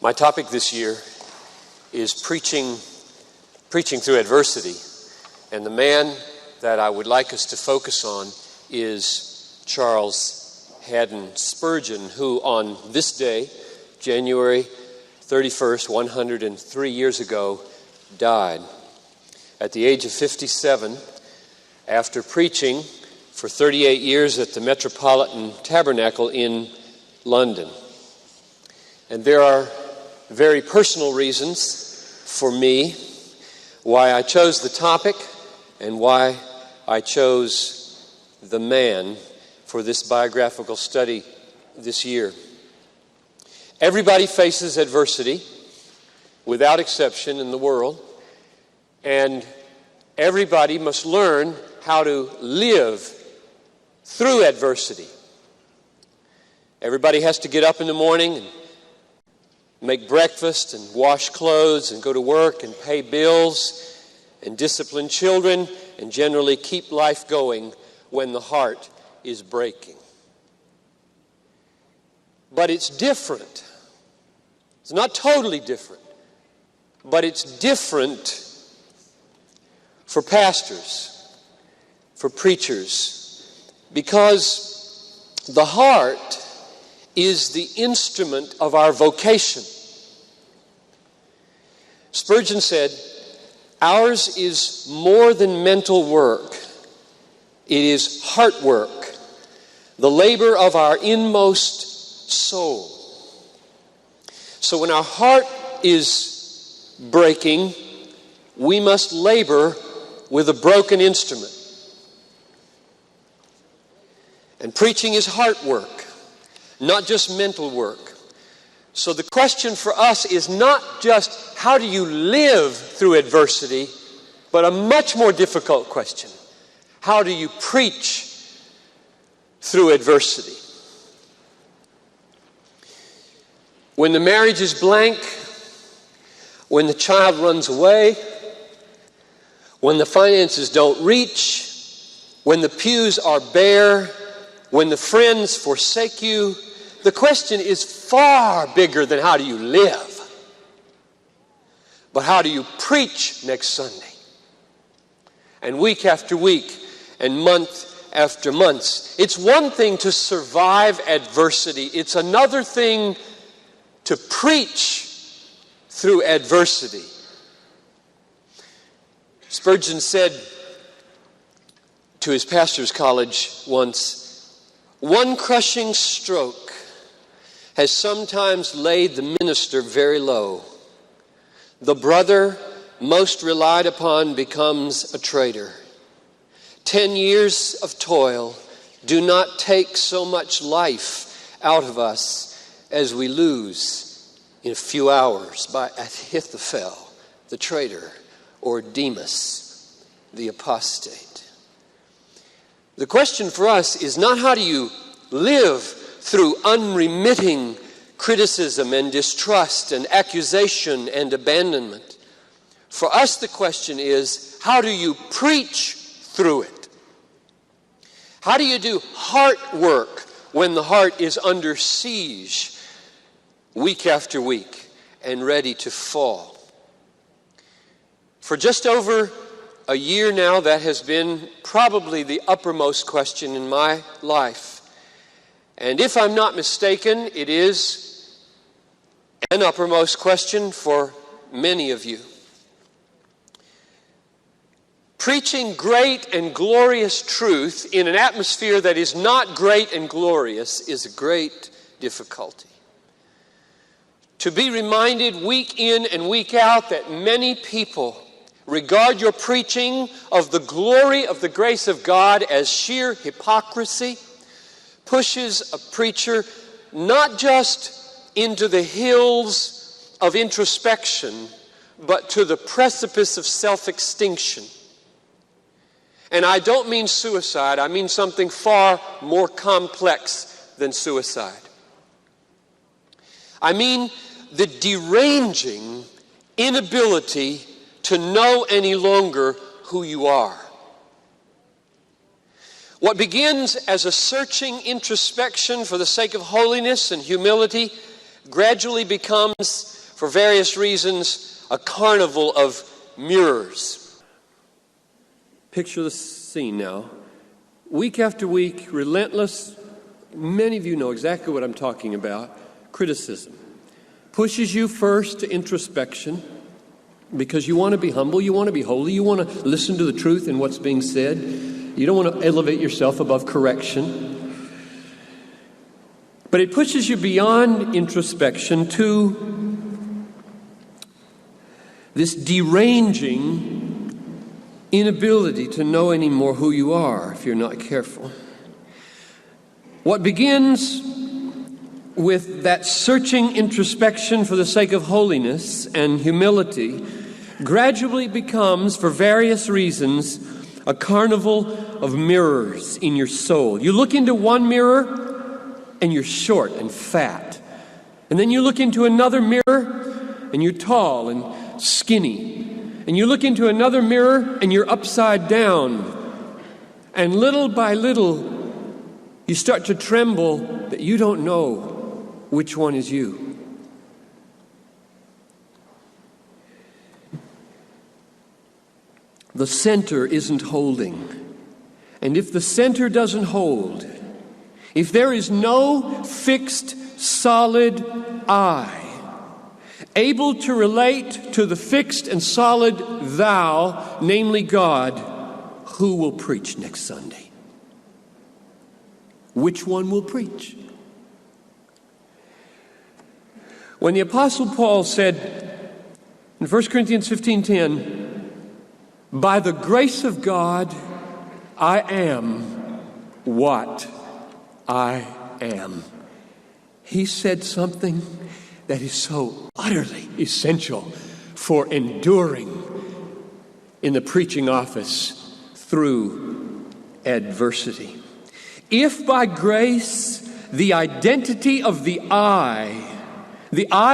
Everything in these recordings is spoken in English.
My topic this year is preaching through adversity. And the man that I would like us to focus on is Charles Haddon Spurgeon, who on this day, January 31st, 103 years ago, died. At the age of 57, after preaching for 38 years at the Metropolitan Tabernacle in London. And there are very personal reasons for me why I chose the topic and why I chose the man for this biographical study this year. Everybody faces adversity, without exception, in the world, and everybody must learn how to live through adversity. Everybody has to get up in the morning and make breakfast and wash clothes and go to work and pay bills and discipline children and generally keep life going when the heart is breaking. But it's different. It's not totally different, but it's different for pastors, for preachers, because the heart is the instrument of our vocation. Spurgeon said, "Ours is more than mental work. It is heart work, the labor of our inmost soul." So when our heart is breaking, we must labor with a broken instrument. And preaching is heart work, not just mental work. So the question for us is not just how do you live through adversity, but a much more difficult question. How do you preach through adversity? When the marriage is blank, when the child runs away, when the finances don't reach, when the pews are bare, when the friends forsake you, the question is far bigger than how do you live, but how do you preach next Sunday? And week after week and month after month. It's one thing to survive adversity. It's another thing to preach through adversity. Spurgeon said to his pastor's college once, "One crushing stroke has sometimes laid the minister very low. The brother most relied upon becomes a traitor. 10 years of toil do not take so much life out of us as we lose in a few hours by Ahithophel, the traitor, or Demas, the apostate." The question for us is not how do you live through unremitting criticism and distrust and accusation and abandonment. For us the question is, how do you preach through it? How do you do heart work when the heart is under siege week after week and ready to fall? For just over a year now, that has been probably the uppermost question in my life. And if I'm not mistaken, it is an uppermost question for many of you. Preaching great and glorious truth in an atmosphere that is not great and glorious is a great difficulty. To be reminded week in and week out that many people regard your preaching of the glory of the grace of God as sheer hypocrisy pushes a preacher not just into the hills of introspection, but to the precipice of self-extinction. And I don't mean suicide, I mean something far more complex than suicide. I mean the deranging inability to know any longer who you are. What begins as a searching introspection for the sake of holiness and humility gradually becomes, for various reasons, a carnival of mirrors. Picture the scene now. Week after week, relentless, many of you know exactly what I'm talking about, criticism. Pushes you first to introspection because you want to be humble, you want to be holy, you want to listen to the truth in what's being said. You don't want to elevate yourself above correction. But it pushes you beyond introspection to this deranging inability to know anymore who you are if you're not careful. What begins with that searching introspection for the sake of holiness and humility gradually becomes, for various reasons, a carnival of mirrors in your soul. You look into one mirror and you're short and fat. And then you look into another mirror and you're tall and skinny. And you look into another mirror and you're upside down. And little by little, you start to tremble that you don't know which one is you. The center isn't holding. And if the center doesn't hold, if there is no fixed, solid I, able to relate to the fixed and solid thou, namely God, who will preach next Sunday? Which one will preach? When the Apostle Paul said in 1 Corinthians 15:10, by the grace of God, I am what I am, he said something that is so utterly essential for enduring in the preaching office through adversity. If by grace the identity of the I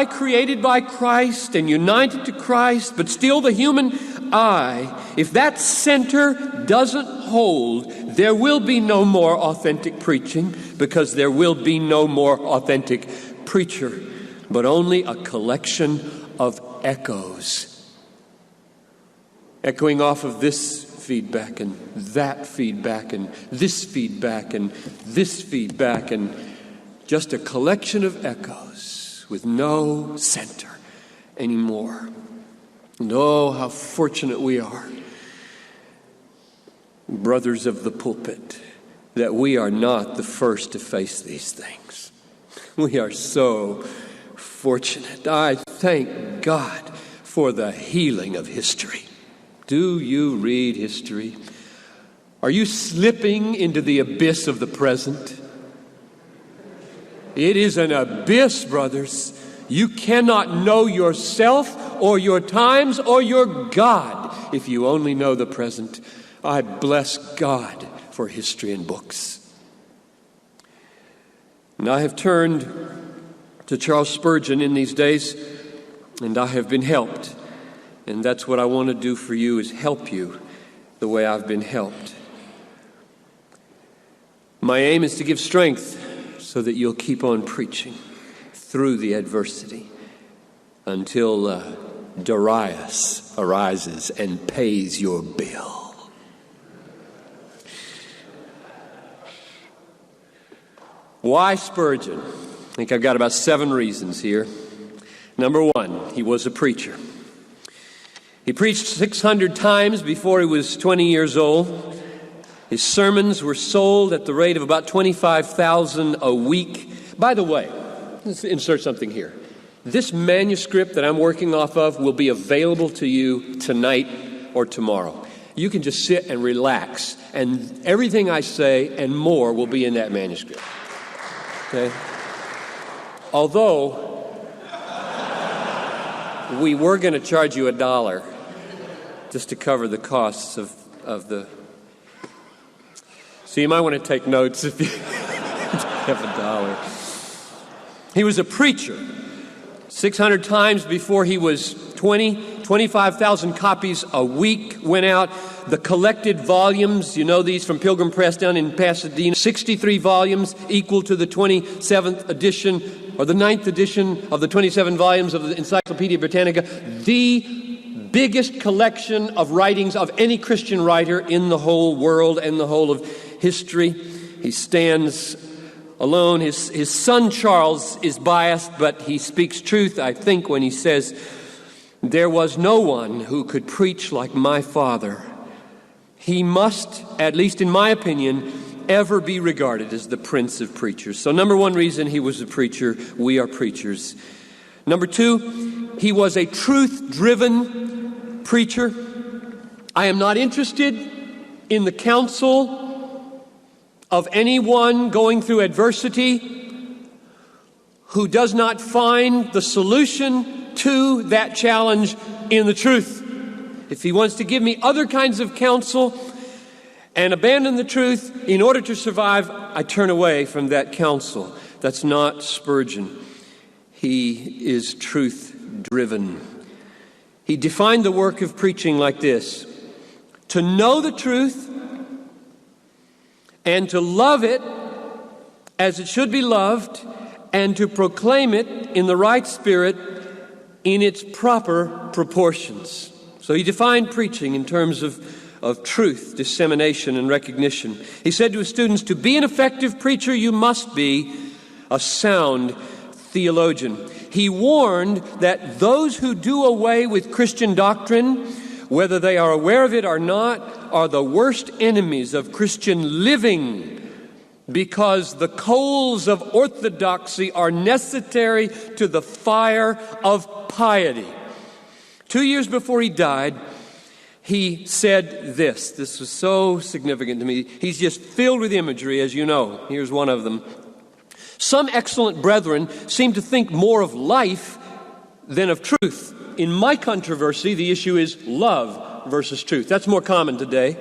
created by Christ and united to Christ, but still the human I, if that center doesn't hold, there will be no more authentic preaching, because there will be no more authentic preacher, but only a collection of echoes. Echoing off of this feedback and that feedback and this feedback and this feedback, and just a collection of echoes with no center anymore. And oh, how fortunate we are, brothers of the pulpit, that we are not the first to face these things. We are so fortunate. I thank God for the healing of history. Do you read history? Are you slipping into the abyss of the present? It is an abyss, brothers. You cannot know yourself or your times or your God if you only know the present. I bless God for history and books. And I have turned to Charles Spurgeon in these days, and I have been helped. And that's what I want to do for you, is help you the way I've been helped. My aim is to give strength so that you'll keep on preaching through the adversity until Darius arises and pays your bill. Why Spurgeon? I think I've got about 7 reasons here. Number 1, he was a preacher. He preached 600 times before he was 20 years old. His sermons were sold at the rate of about 25,000 a week. By the way, let's insert something here. This manuscript that I'm working off of will be available to you tonight or tomorrow. You can just sit and relax, and everything I say and more will be in that manuscript. Okay? Although we were going to charge you $1 just to cover the costs of the... So you might want to take notes if you have $1. He was a preacher. 600 times before he was 20, 25,000 copies a week went out. The collected volumes, you know these from Pilgrim Press down in Pasadena, 63 volumes, equal to the 27th edition or the 9th edition of the 27 volumes of the Encyclopedia Britannica, the biggest collection of writings of any Christian writer in the whole world and the whole of history. He stands alone. His son Charles is biased, but he speaks truth, I think, when he says, "There was no one who could preach like my father. He must, at least in my opinion, ever be regarded as the prince of preachers." So number one reason he was a preacher, we are preachers. Number two, he was a truth-driven preacher. I am not interested in the counsel of anyone going through adversity who does not find the solution to that challenge in the truth. If he wants to give me other kinds of counsel and abandon the truth in order to survive, I turn away from that counsel. That's not Spurgeon. He is truth-driven. He defined the work of preaching like this: to know the truth and to love it as it should be loved, and to proclaim it in the right spirit in its proper proportions. So he defined preaching in terms of truth, dissemination, and recognition. He said to his students, to be an effective preacher, you must be a sound theologian. He warned that those who do away with Christian doctrine, whether they are aware of it or not, are the worst enemies of Christian living, because the coals of orthodoxy are necessary to the fire of piety. 2 years before he died, he said this. This was so significant to me. He's just filled with imagery, as you know. Here's one of them. Some excellent brethren seem to think more of life than of truth. In my controversy, the issue is love versus truth. That's more common today.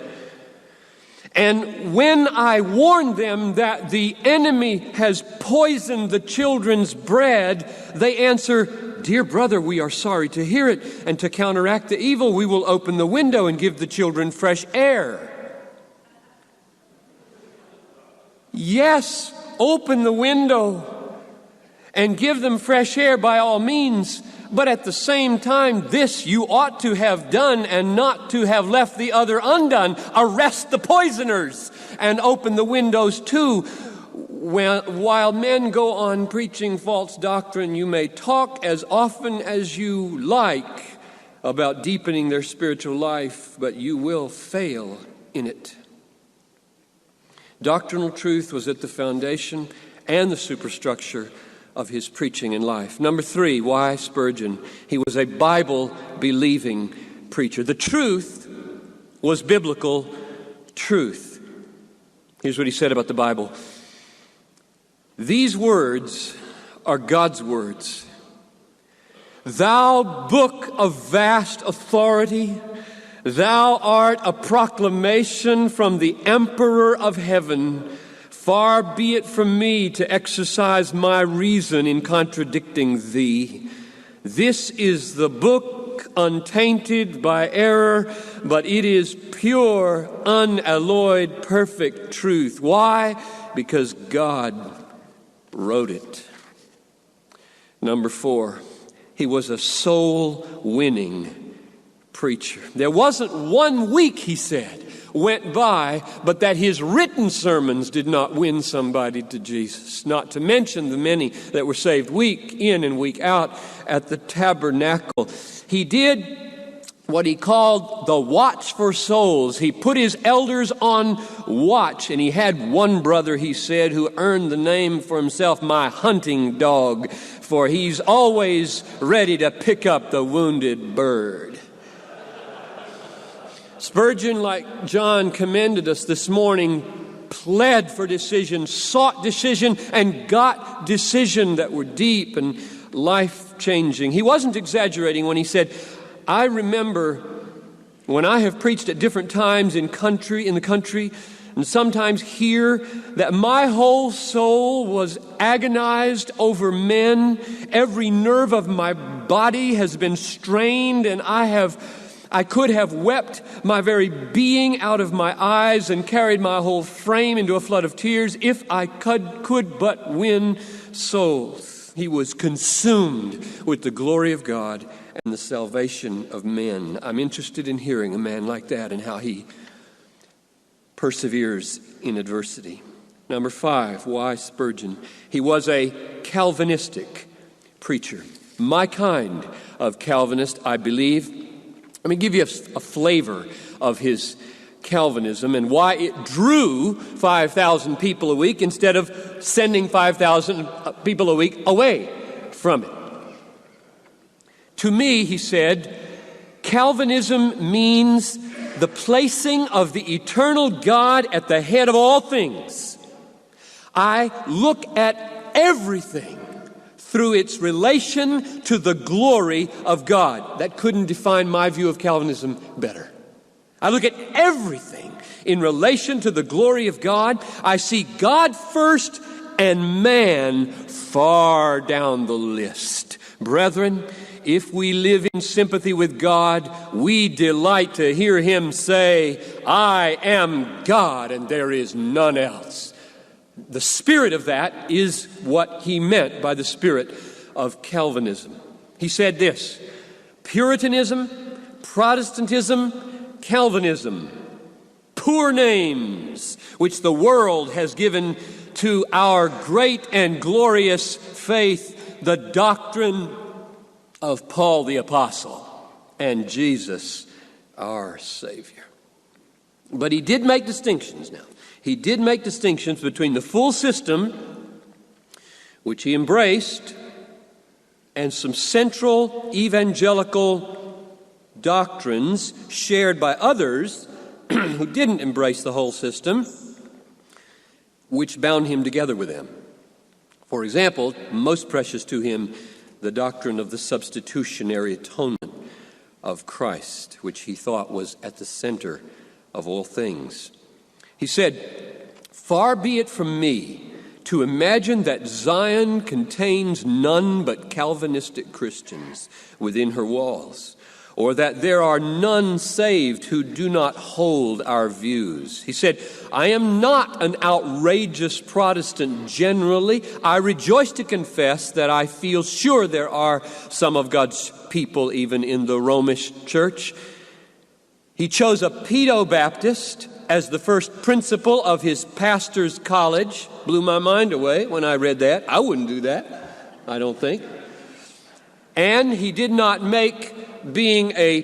And when I warn them that the enemy has poisoned the children's bread, they answer, dear brother, we are sorry to hear it. And to counteract the evil, we will open the window and give the children fresh air. Yes, open the window and give them fresh air by all means. But at the same time, this you ought to have done and not to have left the other undone. Arrest the poisoners and open the windows too. While men go on preaching false doctrine, you may talk as often as you like about deepening their spiritual life, but you will fail in it. Doctrinal truth was at the foundation and the superstructure of his preaching in life. Number three, why Spurgeon? He was a Bible-believing preacher. The truth was biblical truth. Here's what he said about the Bible. These words are God's words. Thou book of vast authority, thou art a proclamation from the Emperor of heaven. Far be it from me to exercise my reason in contradicting thee. This is the book untainted by error, but it is pure, unalloyed, perfect truth. Why? Because God wrote it. Number four, he was a soul-winning preacher. There wasn't 1 week, he said, went by, but that his written sermons did not win somebody to Jesus. Not to mention the many that were saved week in and week out at the tabernacle. He did what he called the watch for souls. He put his elders on watch, and he had one brother, he said, who earned the name for himself, my hunting dog, for he's always ready to pick up the wounded bird. Spurgeon, like John commended us this morning, pled for decision, sought decision, and got decision that were deep and life-changing. He wasn't exaggerating when he said, I remember when I have preached at different times in the country, and sometimes here, that my whole soul was agonized over men. Every nerve of my body has been strained, and I could have wept my very being out of my eyes and carried my whole frame into a flood of tears if I could but win souls. He was consumed with the glory of God and the salvation of men. I'm interested in hearing a man like that and how he perseveres in adversity. Number 5, why Spurgeon? He was a Calvinistic preacher. My kind of Calvinist, I believe. Let me give you a flavor of his Calvinism and why it drew 5,000 people a week instead of sending 5,000 people a week away from it. To me, he said, Calvinism means the placing of the eternal God at the head of all things. I look at everything through its relation to the glory of God. That couldn't define my view of Calvinism better. I look at everything in relation to the glory of God. I see God first and man far down the list. Brethren, if we live in sympathy with God, we delight to hear him say, I am God and there is none else. The spirit of that is what he meant by the spirit of Calvinism. He said this, Puritanism, Protestantism, Calvinism, poor names which the world has given to our great and glorious faith, the doctrine of Paul the Apostle and Jesus our Savior. But he did make distinctions now. He did make distinctions between the full system, which he embraced, and some central evangelical doctrines shared by others who didn't embrace the whole system, which bound him together with them. For example, most precious to him, the doctrine of the substitutionary atonement of Christ, which he thought was at the center of all things. He said, far be it from me to imagine that Zion contains none but Calvinistic Christians within her walls, or that there are none saved who do not hold our views. He said, I am not an outrageous Protestant generally. I rejoice to confess that I feel sure there are some of God's people even in the Romish church. He chose a pedo-Baptist as the first principal of his pastor's college. Blew my mind away when I read that. I wouldn't do that, I don't think. And he did not make being a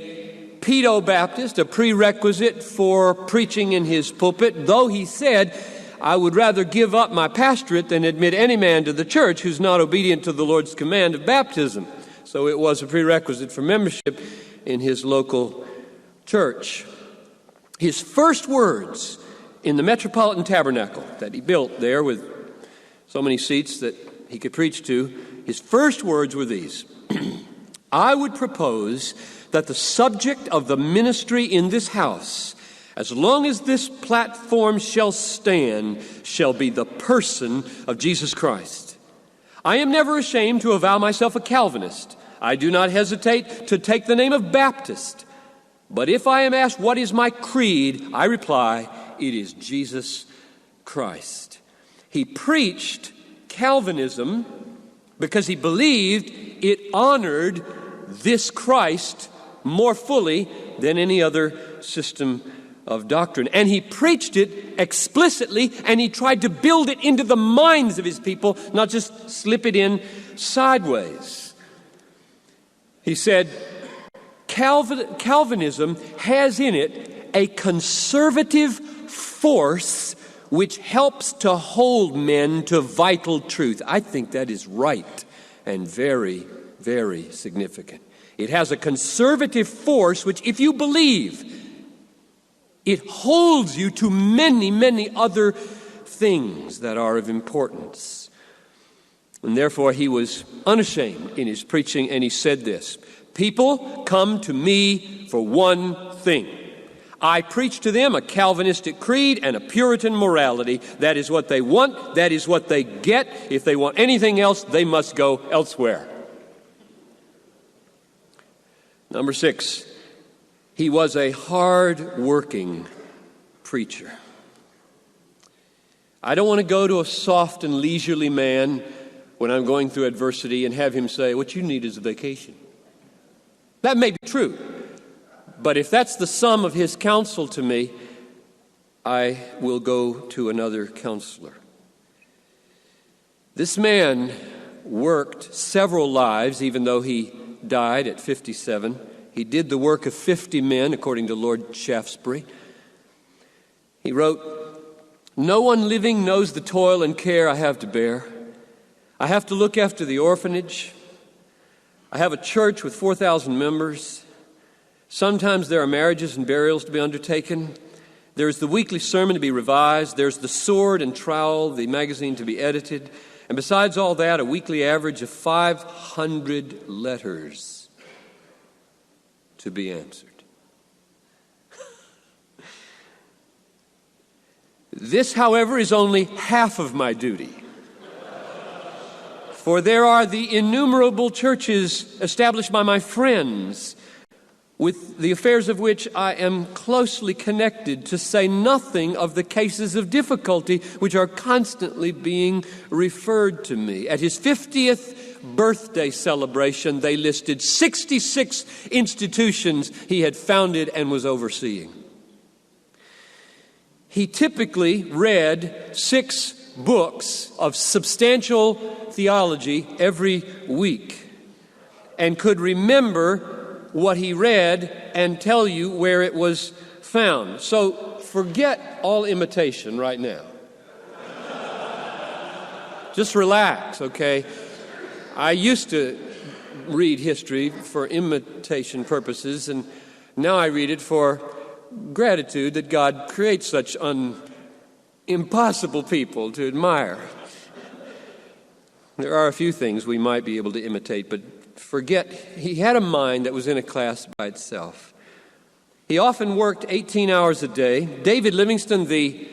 pedo-Baptist a prerequisite for preaching in his pulpit, though he said, I would rather give up my pastorate than admit any man to the church who's not obedient to the Lord's command of baptism. So it was a prerequisite for membership in his local church. His first words in the Metropolitan Tabernacle that he built there with so many seats that he could preach to, his first words were these. I would propose that the subject of the ministry in this house, as long as this platform shall stand, shall be the person of Jesus Christ. I am never ashamed to avow myself a Calvinist. I do not hesitate to take the name of Baptist. But if I am asked what is my creed, I reply, it is Jesus Christ. He preached Calvinism because he believed it honored this Christ more fully than any other system of doctrine. And he preached it explicitly, and he tried to build it into the minds of his people, not just slip it in sideways. He said, Calvinism has in it a conservative force which helps to hold men to vital truth. I think that is right and very, very significant. It has a conservative force which, if you believe, it holds you to many, many other things that are of importance. And therefore, he was unashamed in his preaching, and he said this, people come to me for one thing. I preach to them a Calvinistic creed and a Puritan morality. That is what they want. That is what they get. If they want anything else, they must go elsewhere. Number 6, he was a hard-working preacher. I don't want to go to a soft and leisurely man when I'm going through adversity and have him say, what you need is a vacation. That may be true, but if that's the sum of his counsel to me, I will go to another counselor. This man worked several lives, even though he died at 57. He did the work of 50 men, according to Lord Shaftesbury. He wrote, "No one living knows the toil and care I have to bear. I have to look after the orphanage. I have a church with 4,000 members. Sometimes there are marriages and burials to be undertaken. There's the weekly sermon to be revised. There's the Sword and Trowel, the magazine to be edited. And besides all that, a weekly average of 500 letters to be answered." This, however, is only half of my duty. For there are the innumerable churches established by my friends, with the affairs of which I am closely connected, to say nothing of the cases of difficulty which are constantly being referred to me. At his 50th birthday celebration, they listed 66 institutions he had founded and was overseeing. He typically read 6 books of substantial theology every week and could remember what he read and tell you where it was found. So forget all imitation right now. Just relax, okay? I used to read history for imitation purposes, and now I read it for gratitude that God creates such impossible people to admire. There are a few things we might be able to imitate, but forget, he had a mind that was in a class by itself. He often worked 18 hours a day. David Livingstone, the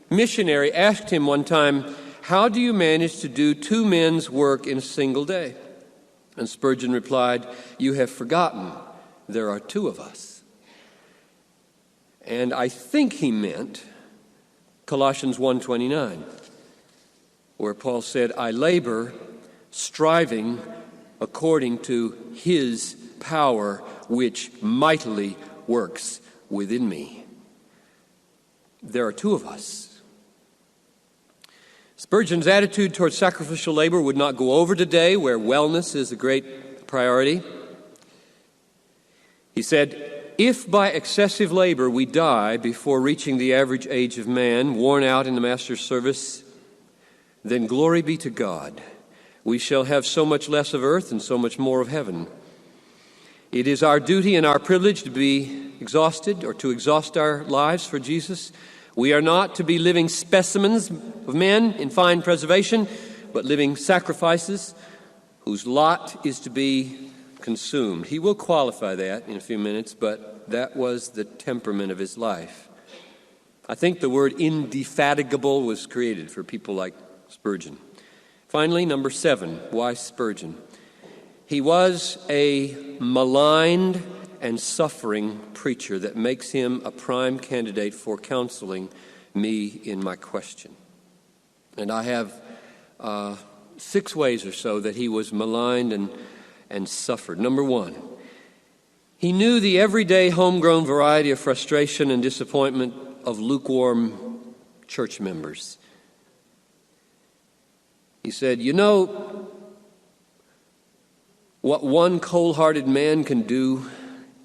missionary, asked him one time, "How do you manage to do 2 men's work in a single day?" And Spurgeon replied, "You have forgotten there are 2 of us." And I think he meant Colossians 1:29, where Paul said, "I labor, striving according to his power, which mightily works within me." There are 2 of us. Spurgeon's attitude towards sacrificial labor would not go over today, where wellness is a great priority. He said, "If by excessive labor we die before reaching the average age of man, worn out in the Master's service, then glory be to God. We shall have so much less of earth and so much more of heaven. It is our duty and our privilege to be exhausted or to exhaust our lives for Jesus. We are not to be living specimens of men in fine preservation, but living sacrifices whose lot is to be consumed." He will qualify that in a few minutes, but that was the temperament of his life. I think the word indefatigable was created for people like Spurgeon. Finally, number 7, why Spurgeon? He was a maligned and suffering preacher that makes him a prime candidate for counseling me in my question. And I have 6 ways or so that he was maligned and suffered. Number 1, he knew the everyday homegrown variety of frustration and disappointment of lukewarm church members. He said, "You know what one cold-hearted man can do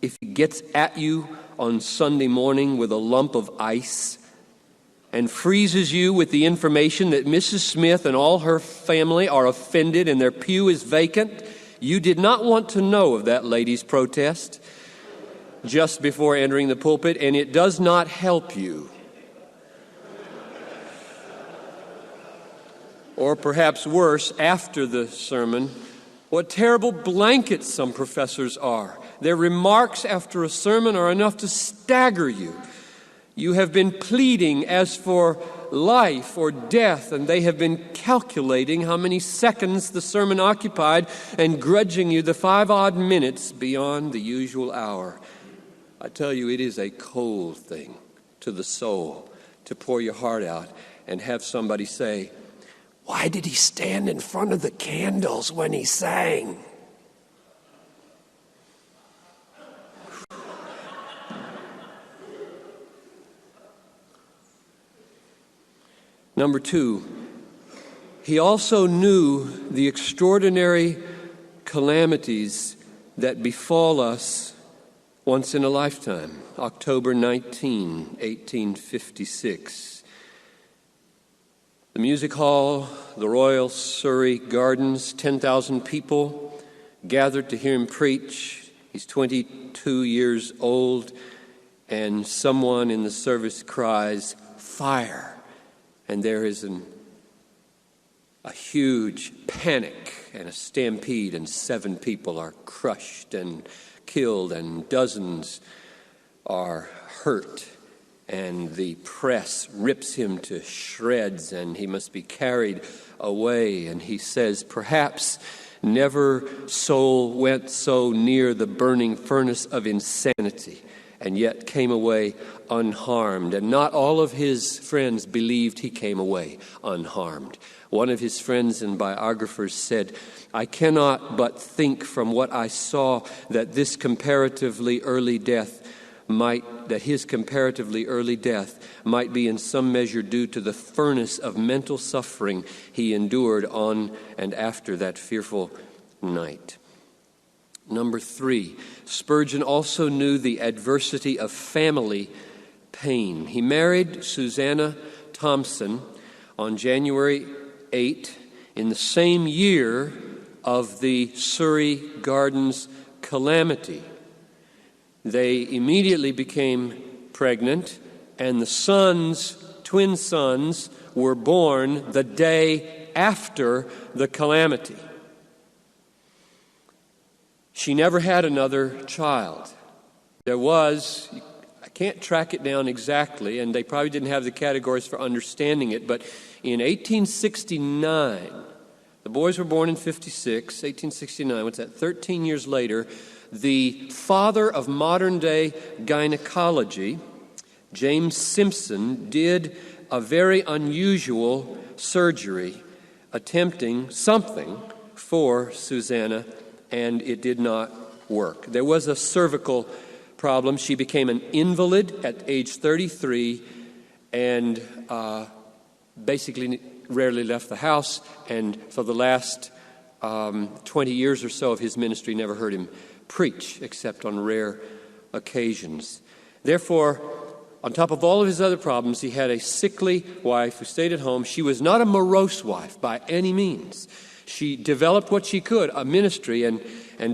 if he gets at you on Sunday morning with a lump of ice and freezes you with the information that Mrs. Smith and all her family are offended and their pew is vacant? You did not want to know of that lady's protest just before entering the pulpit, and it does not help you." Or perhaps worse, after the sermon, what terrible blankets some professors are. Their remarks after a sermon are enough to stagger you. You have been pleading as for life or death, and they have been calculating how many seconds the sermon occupied and grudging you the 5 odd minutes beyond the usual hour. I tell you, it is a cold thing to the soul to pour your heart out and have somebody say, Why did he stand in front of the candles when he sang? Number two, he also knew the extraordinary calamities that befall us once in a lifetime. October 19, 1856. The music hall, the Royal Surrey Gardens, 10,000 people gathered to hear him preach. He's 22 years old, and someone in the service cries, "Fire!" And there is a huge panic and a stampede, and 7 people are crushed and killed, and dozens are hurt. And the press rips him to shreds, and he must be carried away. And he says, perhaps never soul went so near the burning furnace of insanity, and yet came away unharmed. And not all of his friends believed he came away unharmed. One of his friends and biographers said, "I cannot but think from what I saw that his comparatively early death might be in some measure due to the furnace of mental suffering he endured on and after that fearful night." Number 3, Spurgeon also knew the adversity of family pain. He married Susanna Thompson on January 8 in the same year of the Surrey Gardens calamity. They immediately became pregnant, and the twin sons, were born the day after the calamity. She never had another child. There was, I can't track it down exactly, and they probably didn't have the categories for understanding it, but in 1869, the boys were born in 56, 1869, what's that, 13 years later, the father of modern-day gynecology, James Simpson, did a very unusual surgery attempting something for Susanna, and it did not work. There was a cervical problem. She became an invalid at age 33 and basically rarely left the house, and for the last 20 years or so of his ministry, never heard him preach except on rare occasions. Therefore, on top of all of his other problems, he had a sickly wife who stayed at home. She was not a morose wife by any means. She developed what she could, a ministry, and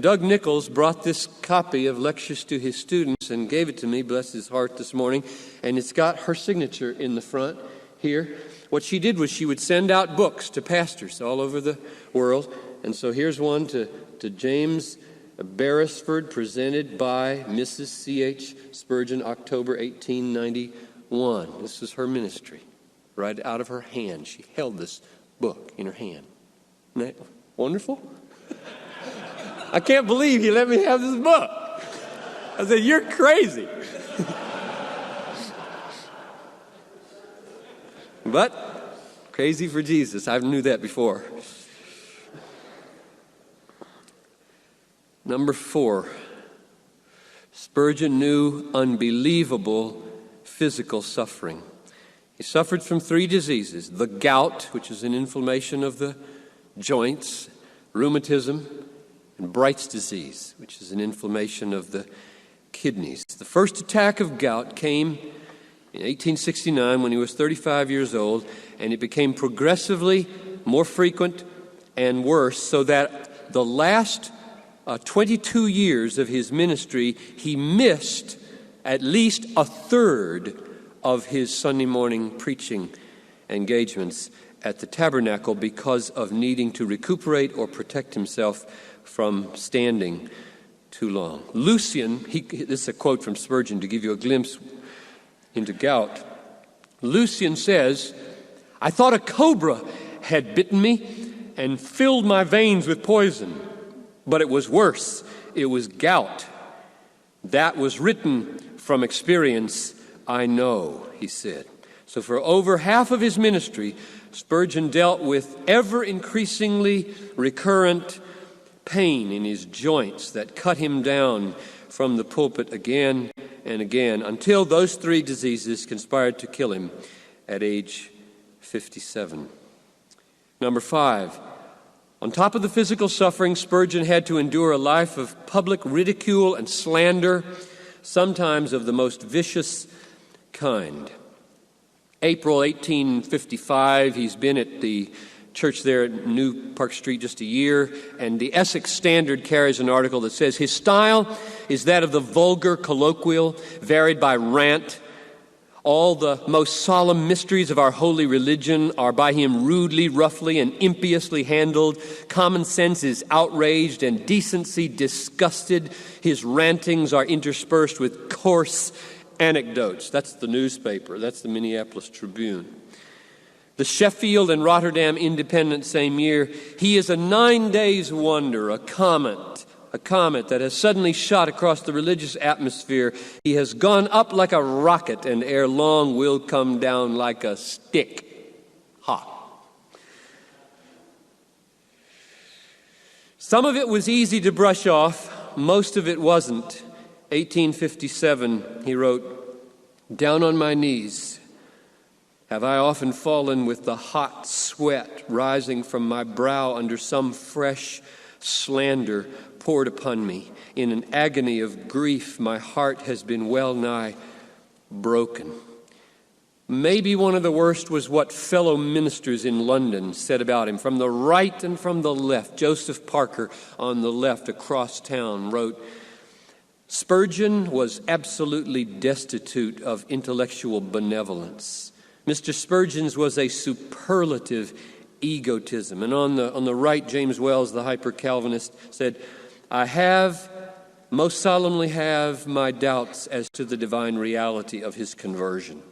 Doug Nichols brought this copy of Lectures to his students and gave it to me, bless his heart, this morning, and it's got her signature in the front here. What she did was she would send out books to pastors all over the world, and so here's one to James Beresford, presented by Mrs. C.H. Spurgeon, October 1891. This is her ministry, right out of her hand. She held this book in her hand. Isn't that wonderful? I can't believe you let me have this book. I said, you're crazy. But crazy for Jesus. I knew that before. Number 4, Spurgeon knew unbelievable physical suffering. He suffered from 3 diseases: the gout, which is an inflammation of the joints, rheumatism, and Bright's disease, which is an inflammation of the kidneys. The first attack of gout came in 1869 when he was 35 years old, and it became progressively more frequent and worse, so that the last 22 years of his ministry, he missed at least a third of his Sunday morning preaching engagements at the tabernacle because of needing to recuperate or protect himself from standing too long. Lucian, this is a quote from Spurgeon to give you a glimpse into gout. Lucian says, "I thought a cobra had bitten me and filled my veins with poison, but it was worse. It was gout. That was written from experience, I know," he said. So for over half of his ministry, Spurgeon dealt with ever-increasingly recurrent pain in his joints that cut him down from the pulpit again and again until those three diseases conspired to kill him at age 57. Number 5, on top of the physical suffering, Spurgeon had to endure a life of public ridicule and slander, sometimes of the most vicious kind. April 1855, he's been at the church there at New Park Street just a year, and the Essex Standard carries an article that says his style is that of the vulgar colloquial, varied by rant. All the most solemn mysteries of our holy religion are by him rudely, roughly, and impiously handled. Common sense is outraged and decency disgusted. His rantings are interspersed with coarse anecdotes. That's the newspaper. That's the Minneapolis Tribune. The Sheffield and Rotterdam Independent same year, he is a 9 days wonder, a comet that has suddenly shot across the religious atmosphere. He has gone up like a rocket and ere long will come down like a stick hot. Some of it was easy to brush off. Most of it wasn't. 1857, he wrote, "Down on my knees have I often fallen with the hot sweat rising from my brow under some fresh slander poured upon me. In an agony of grief, my heart has been well nigh broken." Maybe one of the worst was what fellow ministers in London said about him. From the right and from the left, Joseph Parker on the left across town wrote, "Spurgeon was absolutely destitute of intellectual benevolence. Mr. Spurgeon's was a superlative egotism." And on the right, James Wells, the hyper-Calvinist, said, "I most solemnly have my doubts as to the divine reality of his conversion."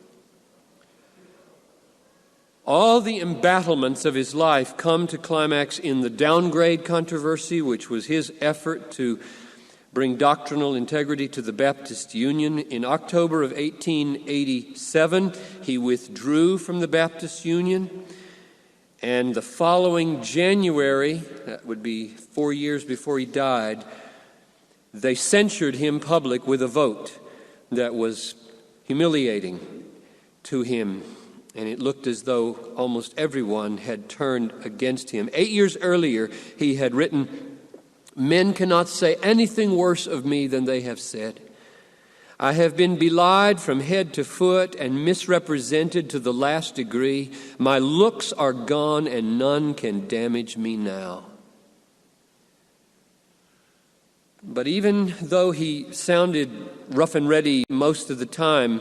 All the embattlements of his life come to climax in the downgrade controversy, which was his effort to bring doctrinal integrity to the Baptist Union. In October of 1887, he withdrew from the Baptist Union. And the following January, that would be 4 years before he died, they censured him public with a vote that was humiliating to him. And it looked as though almost everyone had turned against him. 8 years earlier, he had written, "Men cannot say anything worse of me than they have said. I have been belied from head to foot and misrepresented to the last degree. My looks are gone and none can damage me now." But even though he sounded rough and ready most of the time,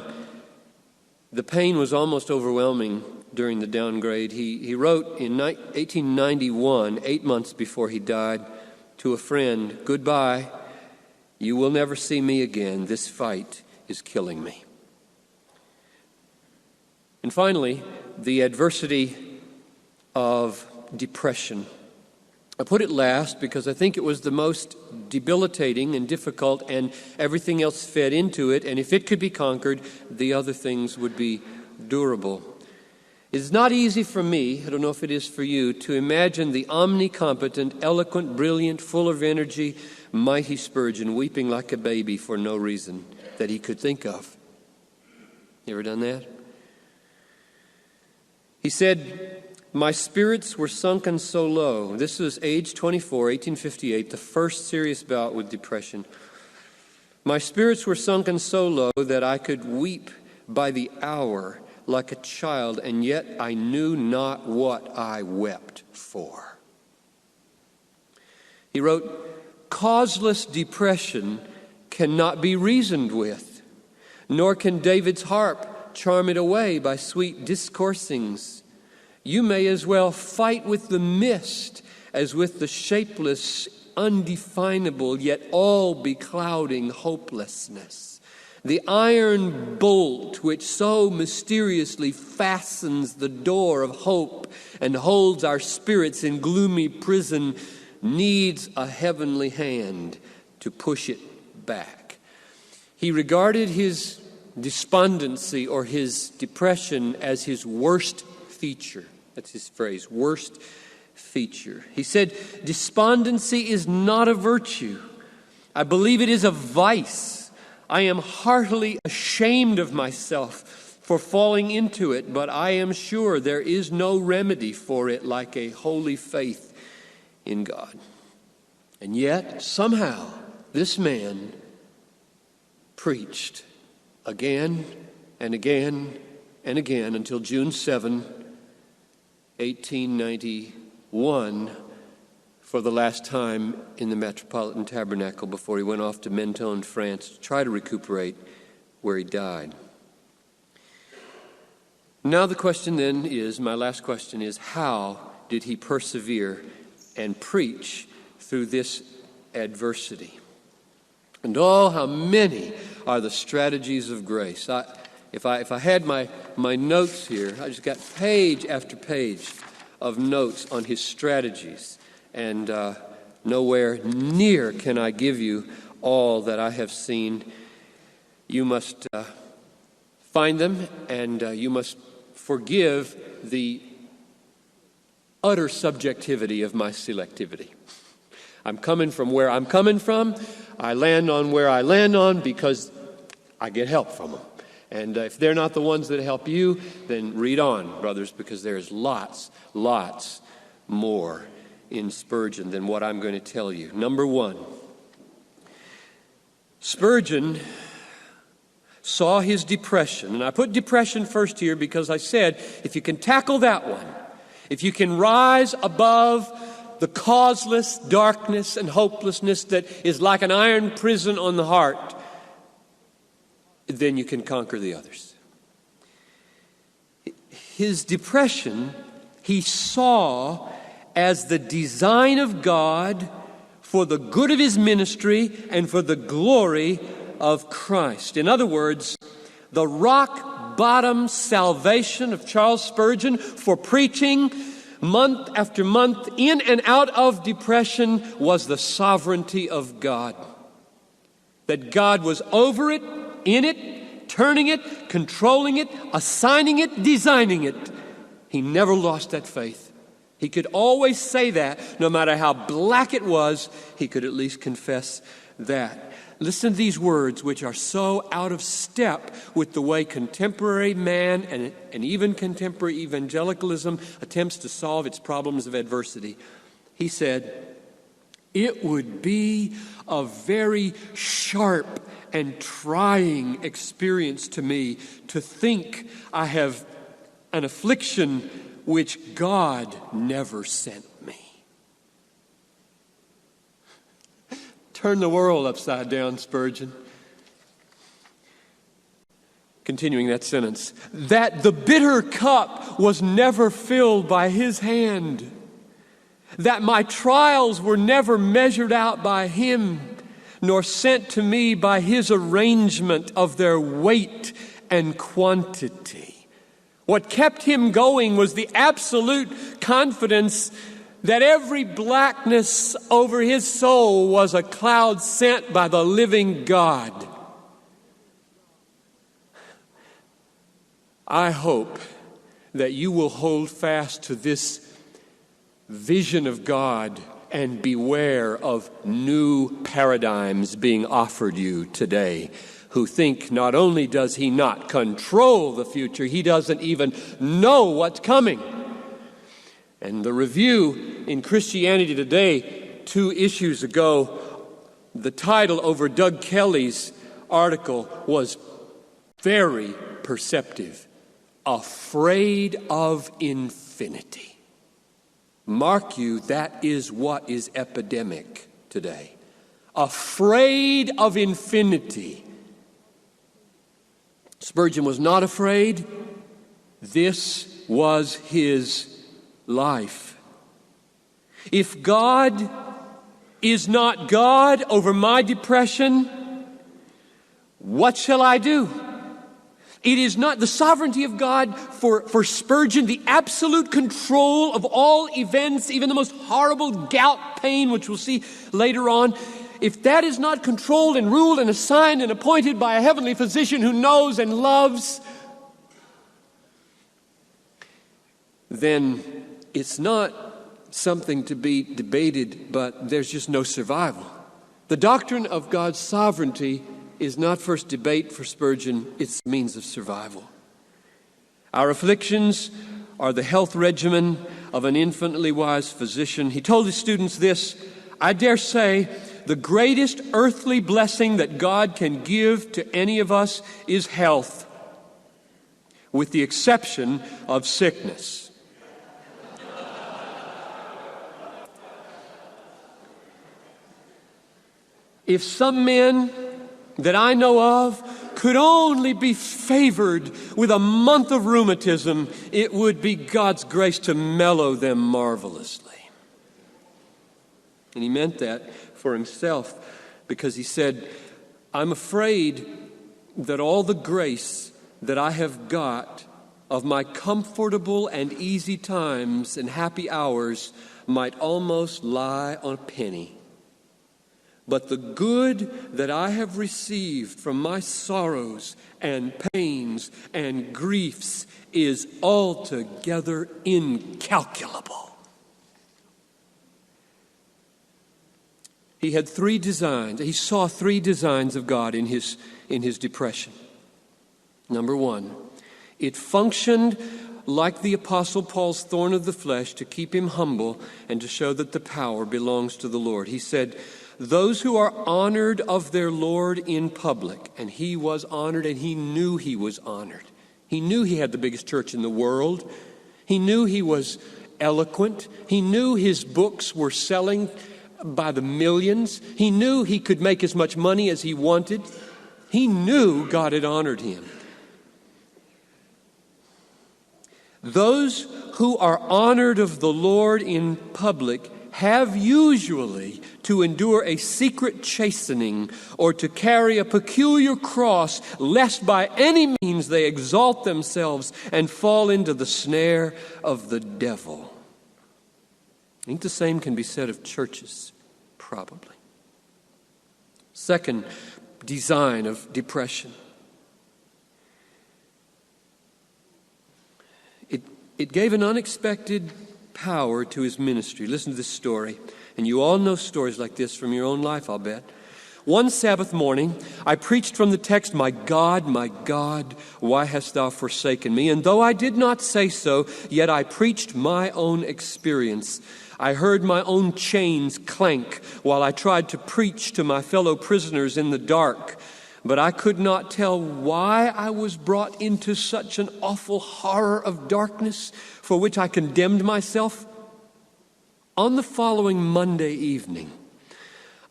the pain was almost overwhelming during the downgrade. He wrote in 1891, 8 months before he died, to a friend, "Goodbye. You will never see me again. This fight is killing me." And finally, the adversity of depression. I put it last because I think it was the most debilitating and difficult, and everything else fed into it, and if it could be conquered, the other things would be durable. It's not easy for me, I don't know if it is for you, to imagine the omnicompetent, eloquent, brilliant, full of energy, mighty Spurgeon weeping like a baby for no reason that he could think of. You ever done that? He said, "My spirits were sunken so low." This was age 24, 1858, the first serious bout with depression. "My spirits were sunken so low that I could weep by the hour like a child, and yet I knew not what I wept for." He wrote, "Causeless depression cannot be reasoned with, nor can David's harp charm it away by sweet discoursings. You may as well fight with the mist as with the shapeless, undefinable, yet all-beclouding hopelessness. The iron bolt which so mysteriously fastens the door of hope and holds our spirits in gloomy prison needs a heavenly hand to push it back." He regarded his despondency or his depression as his worst feature. That's his phrase, worst feature. He said, despondency is not a virtue. I believe it is a vice. I am heartily ashamed of myself for falling into it, but I am sure there is no remedy for it like a holy faith in God. And yet, somehow, this man preached again and again and again until June 7, 1891, for the last time in the Metropolitan Tabernacle before he went off to Menton, France, to try to recuperate where he died. Now the question then is, my last question is, how did he persevere and preach through this adversity? And oh, how many are the strategies of grace. If I had my notes here, I just got page after page of notes on his strategies. And nowhere near can I give you all that I have seen. You must find them, and you must forgive the utter subjectivity of my selectivity. I'm coming from where I'm coming from. I land on where I land on because I get help from them. And if they're not the ones that help you, then read on, brothers, because there's lots more in Spurgeon than what I'm going to tell you. Number one, Spurgeon saw his depression. And I put depression first here because I said, if you can tackle that one, if you can rise above the causeless darkness and hopelessness that is like an iron prison on the heart, then you can conquer the others. His depression, he saw as the design of God for the good of his ministry and for the glory of Christ. In other words, the rock-bottom salvation of Charles Spurgeon for preaching month after month in and out of depression was the sovereignty of God. That God was over it, in it, turning it, controlling it, assigning it, designing it. He never lost that faith. He could always say that, no matter how black it was, he could at least confess that. Listen to these words, which are so out of step with the way contemporary man and even contemporary evangelicalism attempts to solve its problems of adversity. He said, "It would be a very sharp and trying experience to me to think I have an affliction which God never sent me." Turn the world upside down, Spurgeon. Continuing that sentence, that the bitter cup was never filled by his hand, that my trials were never measured out by him, nor sent to me by his arrangement of their weight and quantity. What kept him going was the absolute confidence that every blackness over his soul was a cloud sent by the living God. I hope that you will hold fast to this vision of God and beware of new paradigms being offered you today, who think not only does he not control the future, he doesn't even know what's coming. And the review in Christianity Today 2 issues ago, the title over Doug Kelly's article was very perceptive. Afraid of infinity. Mark you, that is what is epidemic today. Afraid of infinity. Spurgeon was not afraid. This was his life. If God is not God over my depression, what shall I do? It is not the sovereignty of God for Spurgeon, the absolute control of all events, even the most horrible gout pain, which we'll see later on. If that is not controlled and ruled and assigned and appointed by a heavenly physician who knows and loves, then it's not something to be debated, but there's just no survival. The doctrine of God's sovereignty is not first debate for Spurgeon, it's the means of survival. Our afflictions are the health regimen of an infinitely wise physician. He told his students this: I dare say the greatest earthly blessing that God can give to any of us is health, with the exception of sickness. If some men that I know of could only be favored with a month of rheumatism, it would be God's grace to mellow them marvelously. And he meant that for himself, because he said, I'm afraid that all the grace that I have got of my comfortable and easy times and happy hours might almost lie on a penny. But the good that I have received from my sorrows and pains and griefs is altogether incalculable. He had three designs. He saw three designs of God in his depression. Number one, it functioned like the Apostle Paul's thorn of the flesh to keep him humble and to show that the power belongs to the Lord. He said, those who are honored of their Lord in public, and he was honored and he knew he was honored. He knew he had the biggest church in the world. He knew he was eloquent. He knew his books were selling by the millions. He knew he could make as much money as he wanted. He knew God had honored him. Those who are honored of the Lord in public have usually to endure a secret chastening or to carry a peculiar cross, lest by any means they exalt themselves and fall into the snare of the devil. I think the same can be said of churches, probably. Second design of depression. It gave an unexpected power to his ministry. Listen to this story. And you all know stories like this from your own life, I'll bet. One Sabbath morning, I preached from the text, my God, why hast thou forsaken me? And though I did not say so, yet I preached my own experience. I heard my own chains clank while I tried to preach to my fellow prisoners in the dark. But I could not tell why I was brought into such an awful horror of darkness for which I condemned myself. On the following Monday evening,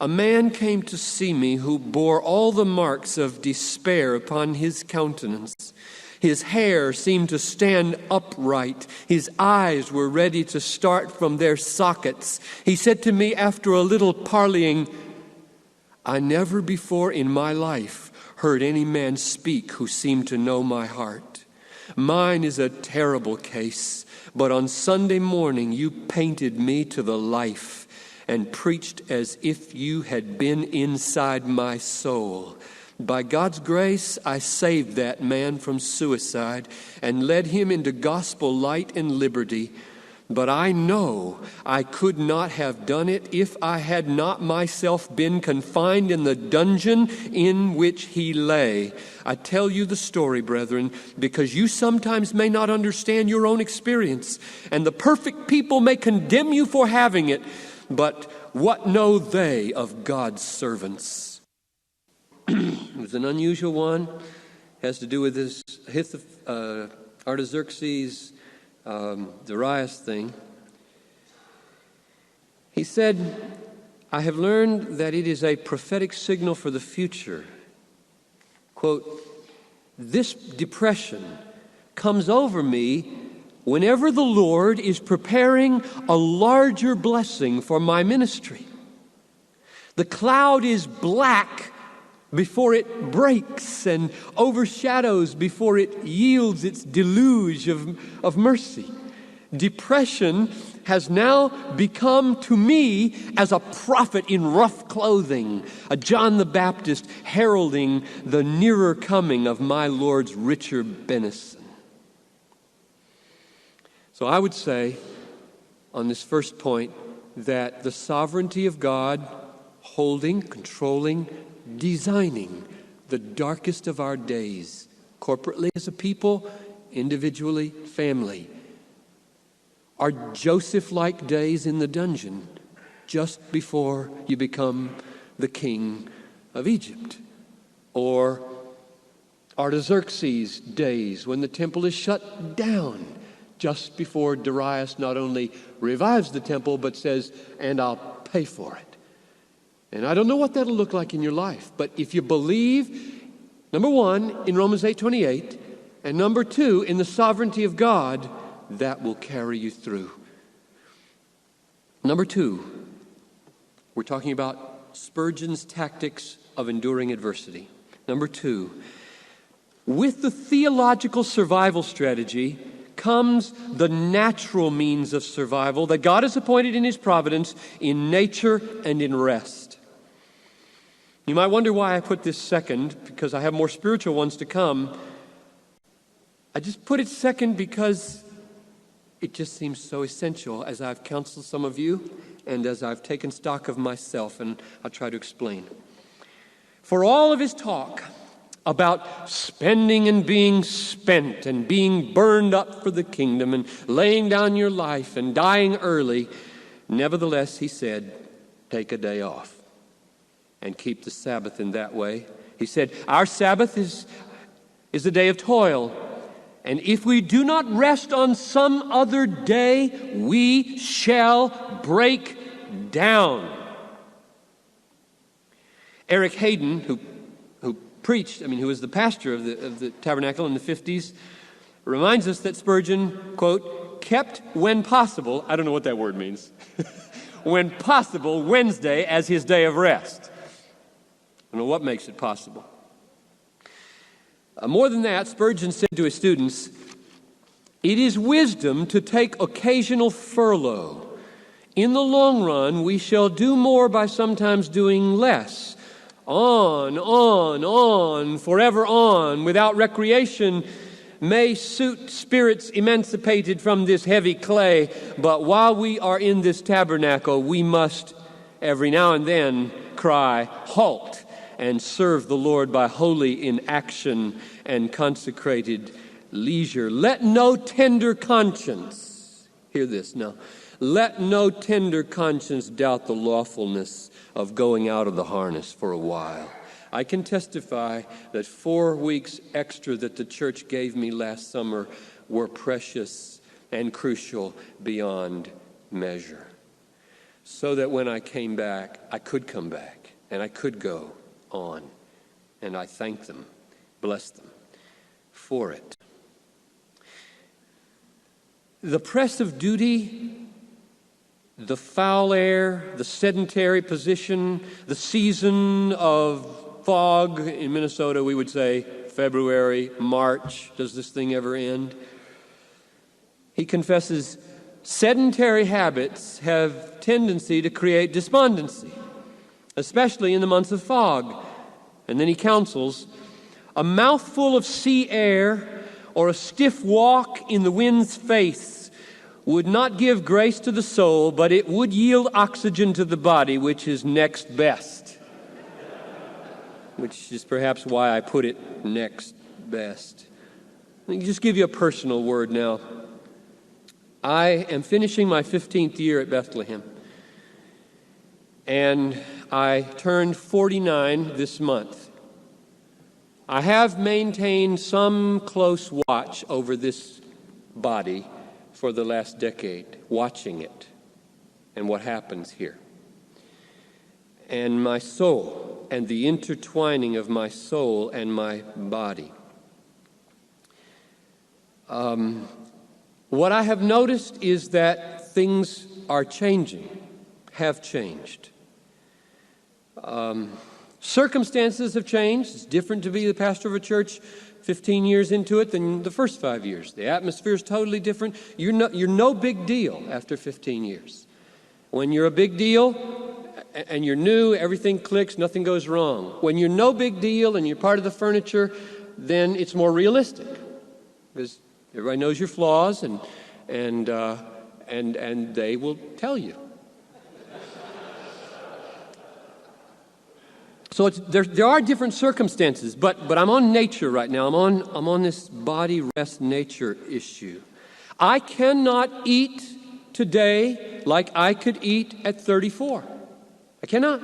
a man came to see me who bore all the marks of despair upon his countenance. His hair seemed to stand upright. His eyes were ready to start from their sockets. He said to me after a little parleying, I never before in my life heard any man speak who seemed to know my heart. Mine is a terrible case, but on Sunday morning you painted me to the life and preached as if you had been inside my soul. By God's grace, I saved that man from suicide and led him into gospel light and liberty. But I know I could not have done it if I had not myself been confined in the dungeon in which he lay. I tell you the story, brethren, because you sometimes may not understand your own experience, and the perfect people may condemn you for having it. But what know they of God's servants? It was an unusual one. It has to do with this Artaxerxes Darius thing. He said, I have learned that it is a prophetic signal for the future. Quote, this depression comes over me whenever the Lord is preparing a larger blessing for my ministry. The cloud is black before it breaks and overshadows before it yields its deluge of mercy. Depression has now become to me as a prophet in rough clothing, a John the Baptist heralding the nearer coming of my Lord's richer benison. So I would say on this first point that the sovereignty of God, holding, controlling, designing the darkest of our days, corporately as a people, individually, family, are Joseph-like days in the dungeon just before you become the king of Egypt, or Artaxerxes' days when the temple is shut down just before Darius not only revives the temple but says, and I'll pay for it. And I don't know what that'll look like in your life, but if you believe, number one, in Romans 8:28, and number two, in the sovereignty of God, that will carry you through. Number two, we're talking about Spurgeon's tactics of enduring adversity. Number two, with the theological survival strategy comes the natural means of survival that God has appointed in His providence in nature and in rest. You might wonder why I put this second, because I have more spiritual ones to come. I just put it second because it just seems so essential as I've counseled some of you and as I've taken stock of myself, and I'll try to explain. For all of his talk about spending and being spent and being burned up for the kingdom and laying down your life and dying early, nevertheless, he said, take a day off and keep the Sabbath in that way. He said, our Sabbath is a day of toil. And if we do not rest on some other day, we shall break down. Eric Hayden, who preached, who was the pastor of the tabernacle in the 50s, reminds us that Spurgeon, quote, kept when possible, I don't know what that word means, when possible, Wednesday as his day of rest. I don't know what makes it possible. More than that, Spurgeon said to his students, it is wisdom to take occasional furlough. In the long run, we shall do more by sometimes doing less. On, forever on, without recreation, may suit spirits emancipated from this heavy clay. But while we are in this tabernacle, we must every now and then cry, halt, and serve the Lord by holy inaction and consecrated leisure. Let no tender conscience, hear this now, let no tender conscience doubt the lawfulness of going out of the harness for a while. I can testify that 4 weeks extra that the church gave me last summer were precious and crucial beyond measure. So that when I came back, I could come back and I could go on. And I thank them, bless them for it. The press of duty, the foul air, the sedentary position, the season of fog in Minnesota, we would say February, March. Does this thing ever end? He confesses sedentary habits have tendency to create despondency, especially in the months of fog. And then he counsels, a mouthful of sea air or a stiff walk in the wind's face would not give grace to the soul, but it would yield oxygen to the body, which is next best. Which is perhaps why I put it next best. Let me just give you a personal word now. I am finishing my 15th year at Bethlehem. And I turned 49 this month. I have maintained some close watch over this body for the last decade, watching it and what happens here. And my soul and the intertwining of my soul and my body. What I have noticed is that things are changing, have changed. Circumstances have changed. It's different to be the pastor of a church 15 years into it than the first 5 years. The atmosphere is totally different. You're no big deal after 15 years. When you're a big deal and you're new, everything clicks, nothing goes wrong. When you're no big deal and you're part of the furniture, then it's more realistic because everybody knows your flaws and and they will tell you. So there are different circumstances, but I'm on nature right now. I'm on this body rest nature issue. I cannot eat today like I could eat at 34. I cannot.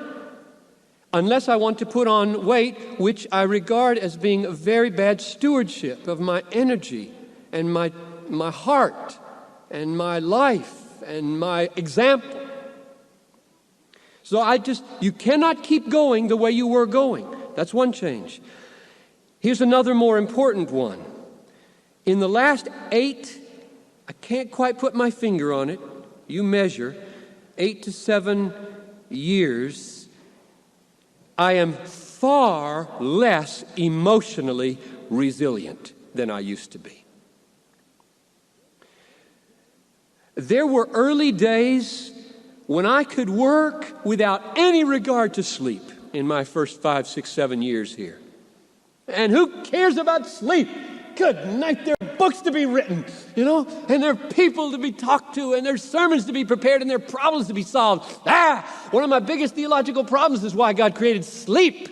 Unless I want to put on weight, which I regard as being a very bad stewardship of my energy and my heart and my life and my example. So you cannot keep going the way you were going. That's one change. Here's another more important one. In the last 8, I can't quite put my finger on it, you measure, 8 to 7 years, I am far less emotionally resilient than I used to be. There were early days when I could work without any regard to sleep in my first 5, 6, 7 years here. And who cares about sleep? Good night, there are books to be written, and there are people to be talked to, and there's sermons to be prepared, and there are problems to be solved. One of my biggest theological problems is why God created sleep.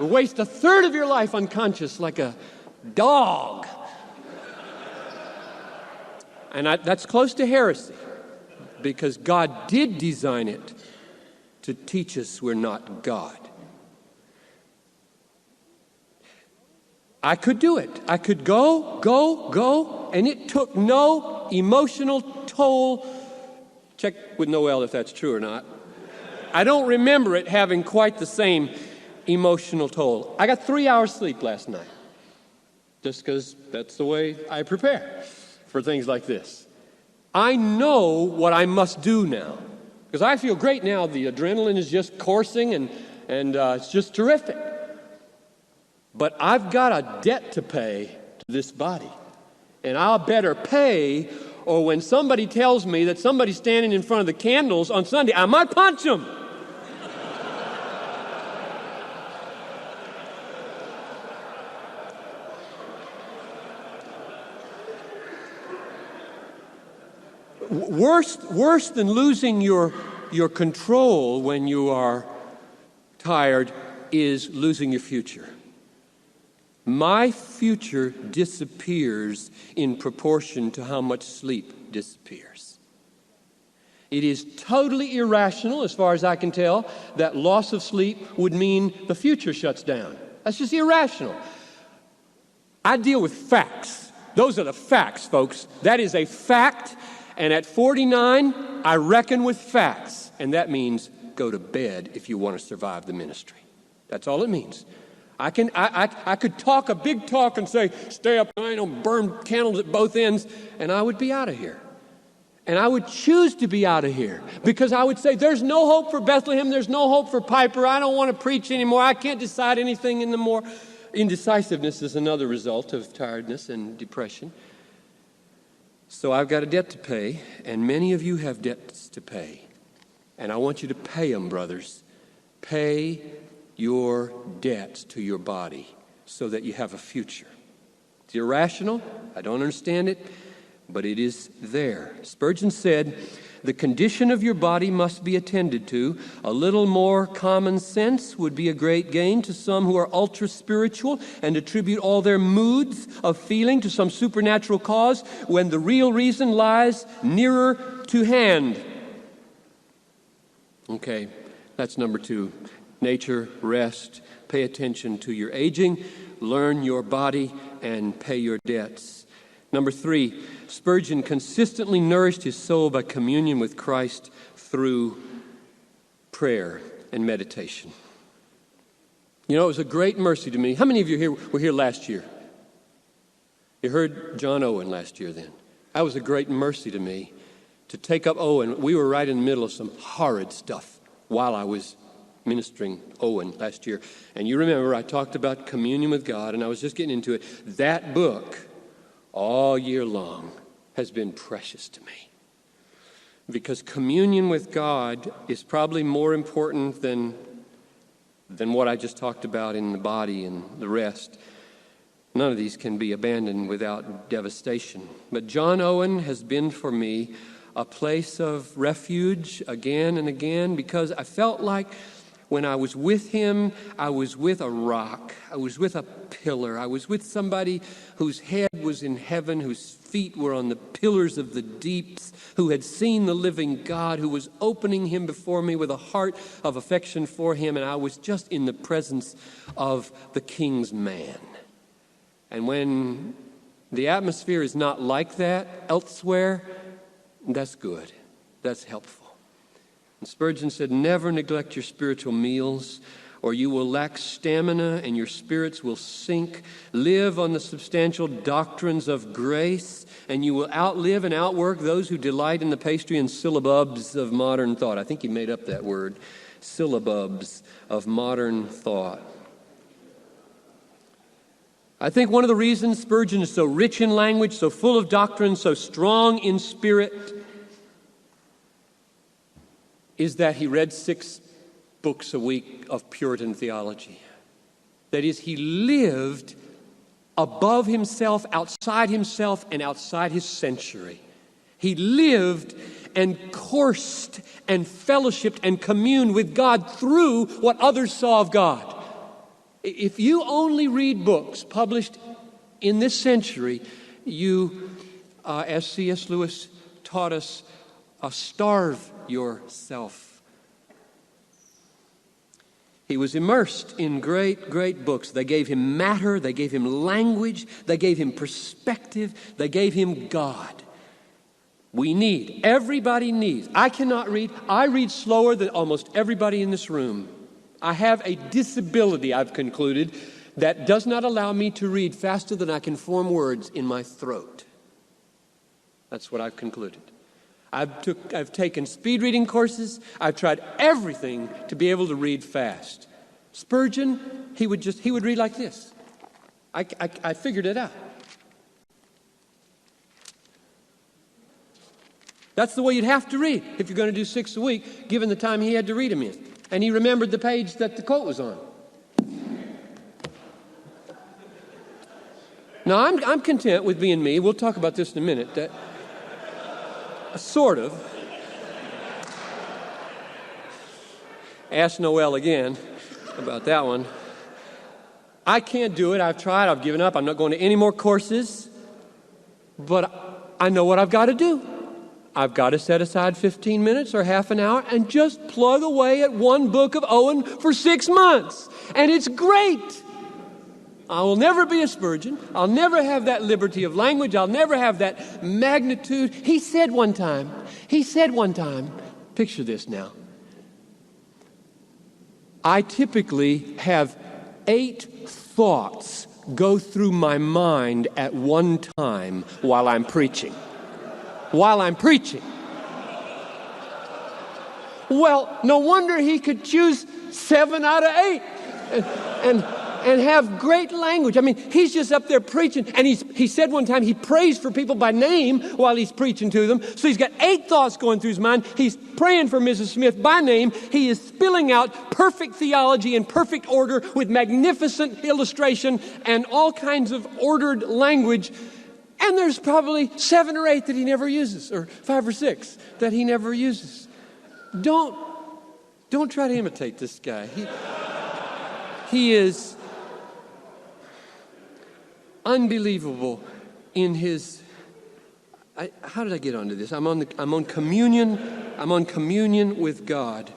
You waste a third of your life unconscious like a dog. And that's close to heresy, because God did design it to teach us we're not God. I could do it. I could go, and it took no emotional toll. Check with Noel if that's true or not. I don't remember it having quite the same emotional toll. I got 3 hours sleep last night, just because that's the way I prepare for things like this. I know what I must do now, because I feel great now. The adrenaline is just coursing, and it's just terrific. But I've got a debt to pay to this body. And I'll better pay, or when somebody tells me that somebody's standing in front of the candles on Sunday, I might punch them. Worse than losing your control when you are tired is losing your future. My future disappears in proportion to how much sleep disappears. It is totally irrational, as far as I can tell, that loss of sleep would mean the future shuts down. That's just irrational. I deal with facts. Those are the facts, folks. That is a fact, and at 49, I reckon with facts, and that means go to bed if you want to survive the ministry. That's all it means. I could talk a big talk and say, stay up night, burn candles at both ends, and I would be out of here. And I would choose to be out of here, because I would say, there's no hope for Bethlehem, there's no hope for Piper, I don't want to preach anymore, I can't decide anything anymore. Indecisiveness is another result of tiredness and depression. So I've got a debt to pay, and many of you have debts to pay. And I want you to pay them, brothers. Pay your debts to your body so that you have a future. It's irrational. I don't understand it, but it is there. Spurgeon said, the condition of your body must be attended to. A little more common sense would be a great gain to some who are ultra-spiritual and attribute all their moods of feeling to some supernatural cause when the real reason lies nearer to hand. Okay, that's number 2. Nature, rest, pay attention to your aging, learn your body, and pay your debts. Number 3, Spurgeon consistently nourished his soul by communion with Christ through prayer and meditation. You know, it was a great mercy to me. How many of you here were here last year? You heard John Owen last year then. That was a great mercy to me to take up Owen. We were right in the middle of some horrid stuff while I was ministering Owen last year. And you remember I talked about communion with God, and I was just getting into it. That book, all year long, has been precious to me. Because communion with God is probably more important than what I just talked about in the body and the rest. None of these can be abandoned without devastation. But John Owen has been for me a place of refuge again and again, because I felt like when I was with him, I was with a rock. I was with a pillar. I was with somebody whose head was in heaven, whose feet were on the pillars of the deeps, who had seen the living God, who was opening him before me with a heart of affection for him, and I was just in the presence of the King's man. And when the atmosphere is not like that elsewhere, that's good. That's helpful. And Spurgeon said, never neglect your spiritual meals, or you will lack stamina and your spirits will sink. Live on the substantial doctrines of grace, and you will outlive and outwork those who delight in the pastry and syllabubs of modern thought. I think he made up that word, syllabubs of modern thought. I think one of the reasons Spurgeon is so rich in language, so full of doctrine, so strong in spirit, is that he read 6 books a week of Puritan theology. That is, he lived above himself, outside himself, and outside his century. He lived and coursed and fellowshipped and communed with God through what others saw of God. If you only read books published in this century, you, as C.S. Lewis taught us, starve yourself. He was immersed in great, great books. They gave him matter, they gave him language, they gave him perspective, they gave him God. Everybody needs. I cannot read. I read slower than almost everybody in this room. I have a disability, I've concluded, that does not allow me to read faster than I can form words in my throat. That's what I've concluded. I've taken speed reading courses. I've tried everything to be able to read fast. Spurgeon, he would read like this. I figured it out. That's the way you'd have to read if you're going to do 6 a week, given the time he had to read them in. And he remembered the page that the quote was on. Now, I'm content with being me. We'll talk about this in a minute. That, sort of. Ask Noel again about that one. I can't do it. I've tried. I've given up. I'm not going to any more courses. But I know what I've got to do. I've got to set aside 15 minutes or half an hour and just plug away at one book of Owen for 6 months. And it's great. I will never be a Spurgeon. I'll never have that liberty of language. I'll never have that magnitude. He said one time, picture this now. I typically have 8 thoughts go through my mind at one time while I'm preaching. Well, no wonder he could choose 7 out of 8 and have great language. I mean, he's just up there preaching, and he said one time he prays for people by name while he's preaching to them. So he's got 8 thoughts going through his mind. He's praying for Mrs. Smith by name. He is spilling out perfect theology in perfect order with magnificent illustration and all kinds of ordered language. And there's probably 7 or 8 that he never uses, or 5 or 6 that he never uses. Don't try to imitate this guy. He is unbelievable in his. How did I get onto this? I'm on communion. I'm on communion with God.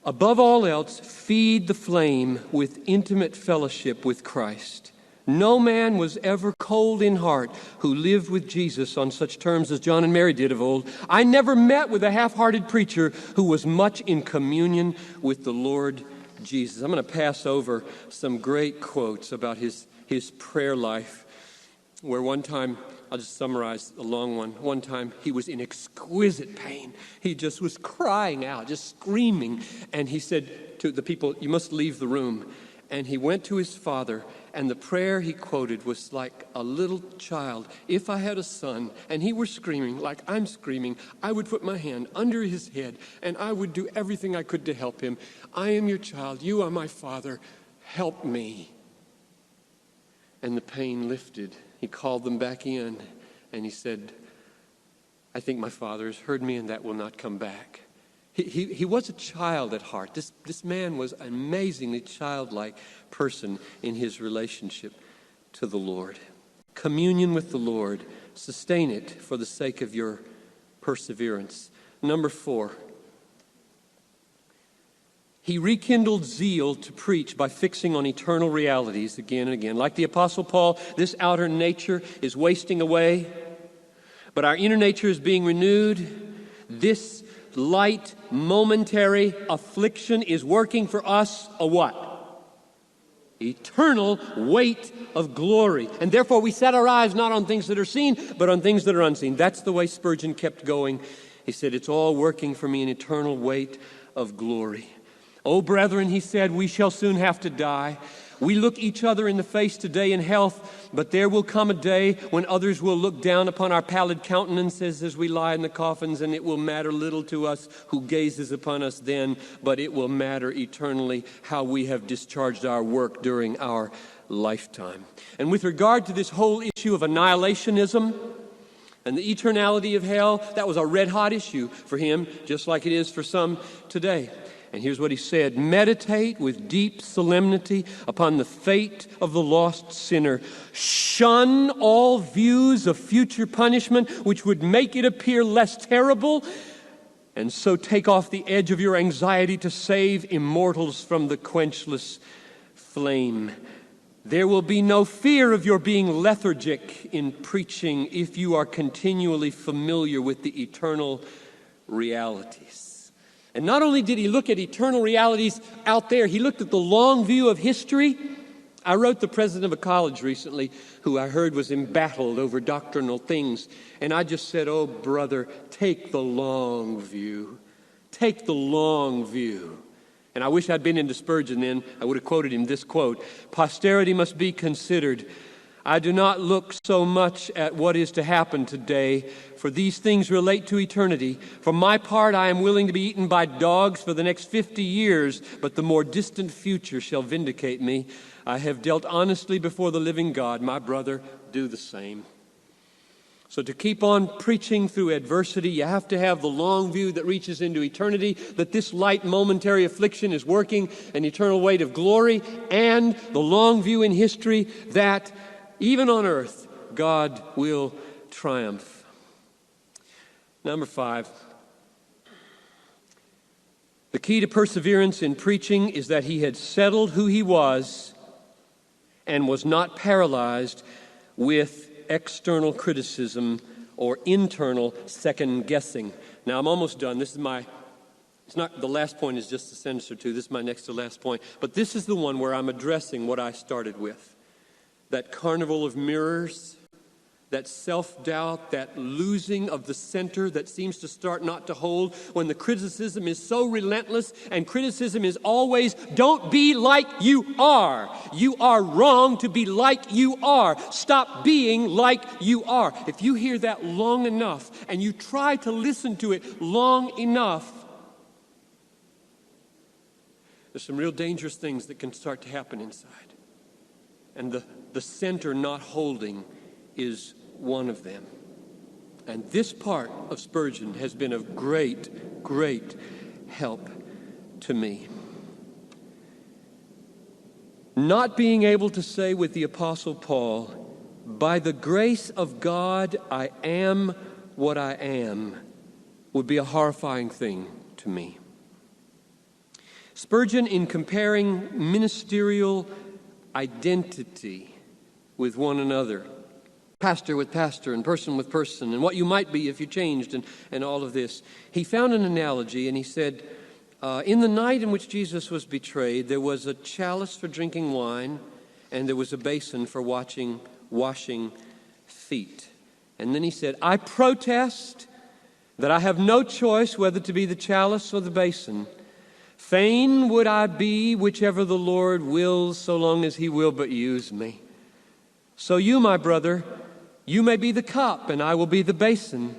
Above all else, feed the flame with intimate fellowship with Christ. No man was ever cold in heart who lived with Jesus on such terms as John and Mary did of old. I never met with a half-hearted preacher who was much in communion with the Lord Jesus. I'm going to pass over some great quotes about his prayer life, where one time, I'll just summarize a long one. One time he was in exquisite pain. He just was crying out, just screaming. And he said to the people, "You must leave the room." And he went to his father, and the prayer he quoted was like a little child. If I had a son and he were screaming like I'm screaming, I would put my hand under his head and I would do everything I could to help him. I am your child. You are my father. Help me. And the pain lifted. He called them back in, and he said, I think my Father has heard me, and that will not come back. He was a child at heart. This man was an amazingly childlike person in his relationship to the Lord. Communion with the Lord. Sustain it for the sake of your perseverance. Number 4. He rekindled zeal to preach by fixing on eternal realities again and again. Like the Apostle Paul, this outer nature is wasting away, but our inner nature is being renewed. This light, momentary affliction is working for us a what? Eternal weight of glory. And therefore we set our eyes not on things that are seen, but on things that are unseen. That's the way Spurgeon kept going. He said, it's all working for me an eternal weight of glory. Oh, brethren, he said, we shall soon have to die. We look each other in the face today in health, but there will come a day when others will look down upon our pallid countenances as we lie in the coffins, and it will matter little to us who gazes upon us then, but it will matter eternally how we have discharged our work during our lifetime. And with regard to this whole issue of annihilationism and the eternality of hell, that was a red-hot issue for him, just like it is for some today. And here's what he said, meditate with deep solemnity upon the fate of the lost sinner. Shun all views of future punishment which would make it appear less terrible, and so take off the edge of your anxiety to save immortals from the quenchless flame. There will be no fear of your being lethargic in preaching if you are continually familiar with the eternal realities. And not only did he look at eternal realities out there, he looked at the long view of history. I wrote the president of a college recently who I heard was embattled over doctrinal things. And I just said, oh, brother, take the long view. Take the long view. And I wish I'd been into Spurgeon then. I would have quoted him this quote. Posterity must be considered. I do not look so much at what is to happen today, for these things relate to eternity. For my part, I am willing to be eaten by dogs for the next 50 years, but the more distant future shall vindicate me. I have dealt honestly before the living God. My brother, do the same. So to keep on preaching through adversity, you have to have the long view that reaches into eternity, that this light momentary affliction is working an eternal weight of glory, and the long view in history that even on earth, God will triumph. Number 5. The key to perseverance in preaching is that he had settled who he was and was not paralyzed with external criticism or internal second guessing. Now, I'm almost done. It's not the last point is just a sentence or two. This is my next to last point. But this is the one where I'm addressing what I started with. That carnival of mirrors, that self-doubt, that losing of the center that seems to start not to hold when the criticism is so relentless, and criticism is always, don't be like you are. You are wrong to be like you are. Stop being like you are. If you hear that long enough and you try to listen to it long enough, there's some real dangerous things that can start to happen inside. And the center not holding is one of them. And this part of Spurgeon has been of great, great help to me. Not being able to say with the Apostle Paul, by the grace of God, I am what I am, would be a horrifying thing to me. Spurgeon, in comparing ministerial identity with one another, pastor with pastor and person with person, and what you might be if you changed, and all of this, he found an analogy, and he said, in the night in which Jesus was betrayed, there was a chalice for drinking wine, and there was a basin for washing feet. And then he said, I protest that I have no choice whether to be the chalice or the basin. Fain would I be whichever the Lord wills, so long as he will but use me. So you, my brother, you may be the cup, and I will be the basin.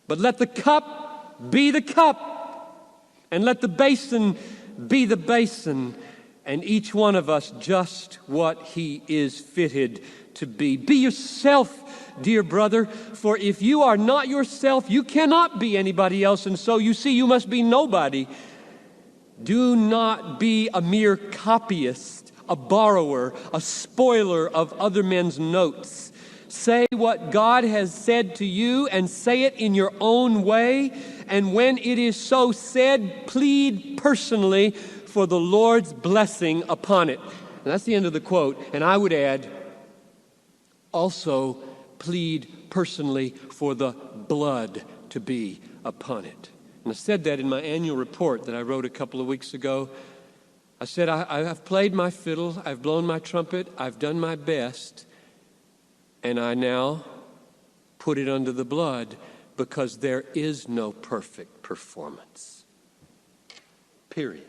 But let the cup be the cup, and let the basin be the basin, and each one of us just what he is fitted to be. Be yourself, dear brother, for if you are not yourself, you cannot be anybody else, and so you see you must be nobody. Do not be a mere copyist, a borrower, a spoiler of other men's notes. Say what God has said to you and say it in your own way. And when it is so said, plead personally for the Lord's blessing upon it. And that's the end of the quote. And I would add, also plead personally for the blood to be upon it. And I said that in my annual report that I wrote a couple of weeks ago. I said, I've played my fiddle, I've blown my trumpet, I've done my best, and I now put it under the blood because there is no perfect performance. Period.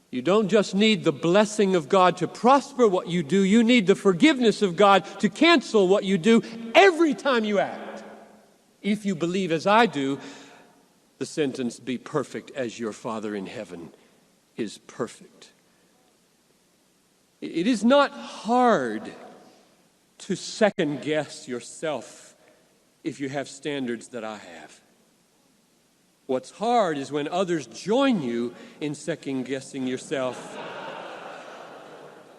You don't just need the blessing of God to prosper what you do, you need the forgiveness of God to cancel what you do every time you act. If you believe as I do, the sentence, be perfect as your Father in heaven is perfect. It is not hard to second guess yourself if you have standards that I have. What's hard is when others join you in second guessing yourself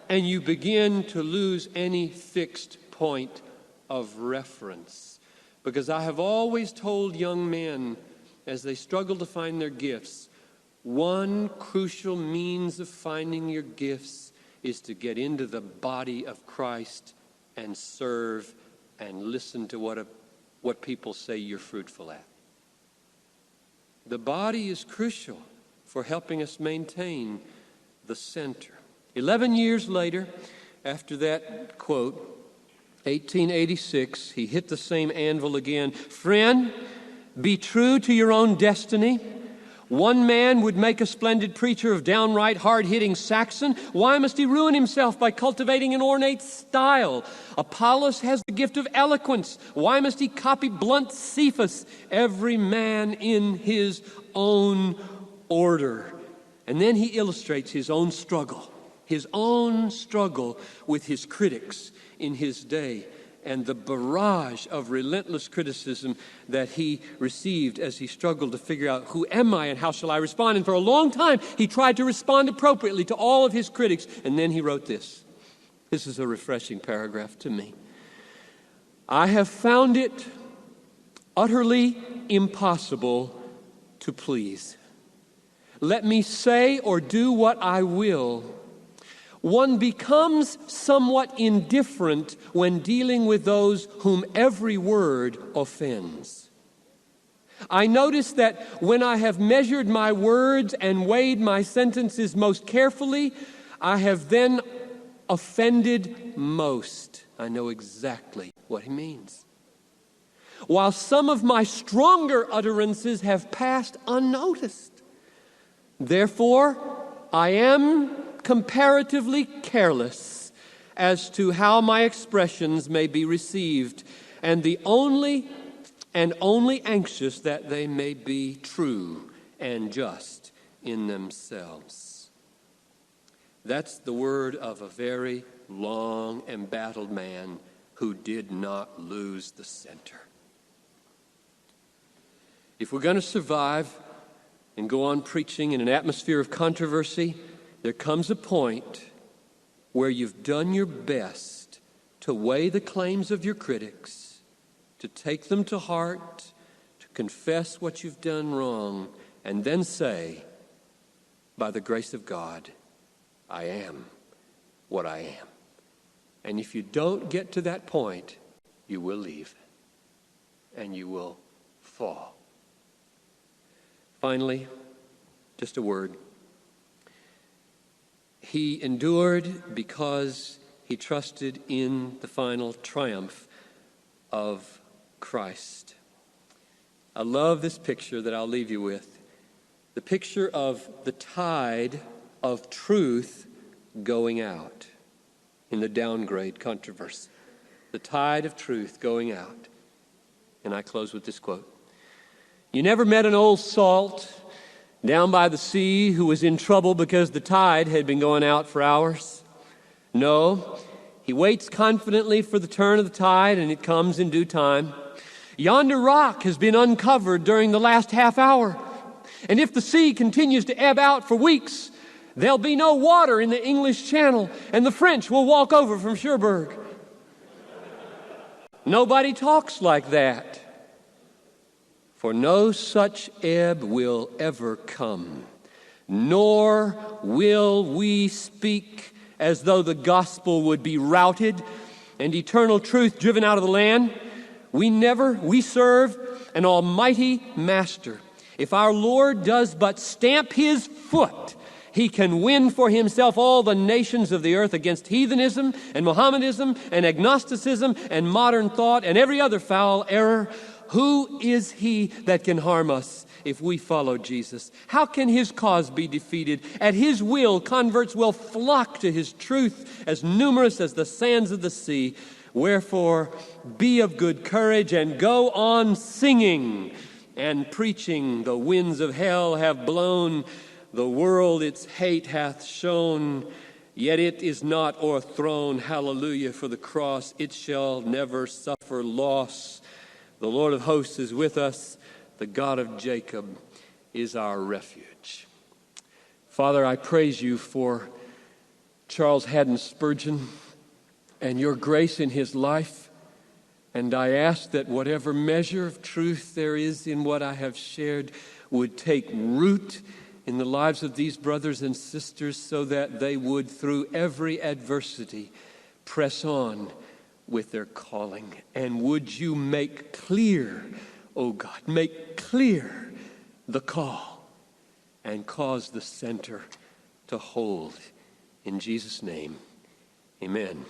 and you begin to lose any fixed point of reference. Because I have always told young men as they struggle to find their gifts, one crucial means of finding your gifts is to get into the body of Christ and serve and listen to what people say you're fruitful at. The body is crucial for helping us maintain the center. 11 years later, after that quote, 1886, he hit the same anvil again. Friend, be true to your own destiny. One man would make a splendid preacher of downright hard-hitting Saxon. Why must he ruin himself by cultivating an ornate style? Apollos has the gift of eloquence. Why must he copy blunt Cephas? Every man in his own order. And then he illustrates his own struggle with his critics in his day, and the barrage of relentless criticism that he received as he struggled to figure out, who am I and how shall I respond? And for a long time, he tried to respond appropriately to all of his critics. And then he wrote this. This is a refreshing paragraph to me. I have found it utterly impossible to please. Let me say or do what I will. One becomes somewhat indifferent when dealing with those whom every word offends. I notice that when I have measured my words and weighed my sentences most carefully, I have then offended most. I know exactly what he means. While some of my stronger utterances have passed unnoticed. Therefore, I am comparatively careless as to how my expressions may be received, and only anxious that they may be true and just in themselves. That's the word of a very long embattled man who did not lose the center. If we're going to survive and go on preaching in an atmosphere of controversy, there comes a point where you've done your best to weigh the claims of your critics, to take them to heart, to confess what you've done wrong, and then say, by the grace of God, I am what I am. And if you don't get to that point, you will leave and you will fall. Finally, just a word. He endured because he trusted in the final triumph of Christ. I love this picture that I'll leave you with. The picture of the tide of truth going out in the downgrade controversy. The tide of truth going out. And I close with this quote. You never met an old salt down by the sea who was in trouble because the tide had been going out for hours? No. He waits confidently for the turn of the tide, and it comes in due time. Yonder rock has been uncovered during the last half hour, and if the sea continues to ebb out for weeks, there'll be no water in the English Channel, and the French will walk over from Cherbourg. Nobody talks like that. For no such ebb will ever come, nor will we speak as though the gospel would be routed and eternal truth driven out of the land. We serve an almighty master. If our Lord does but stamp his foot, he can win for himself all the nations of the earth against heathenism and Mohammedanism and agnosticism and modern thought and every other foul error. Who is he that can harm us if we follow Jesus? How can his cause be defeated? At his will, converts will flock to his truth, as numerous as the sands of the sea. Wherefore, be of good courage and go on singing and preaching. The winds of hell have blown, the world its hate hath shown, yet it is not o'erthrown. Hallelujah for the cross, it shall never suffer loss. The Lord of hosts is with us. The God of Jacob is our refuge. Father, I praise you for Charles Haddon Spurgeon and your grace in his life. And I ask that whatever measure of truth there is in what I have shared would take root in the lives of these brothers and sisters, so that they would, through every adversity, press on with their calling. And would you make clear, oh God, make clear the call and cause the center to hold. In Jesus' name, amen.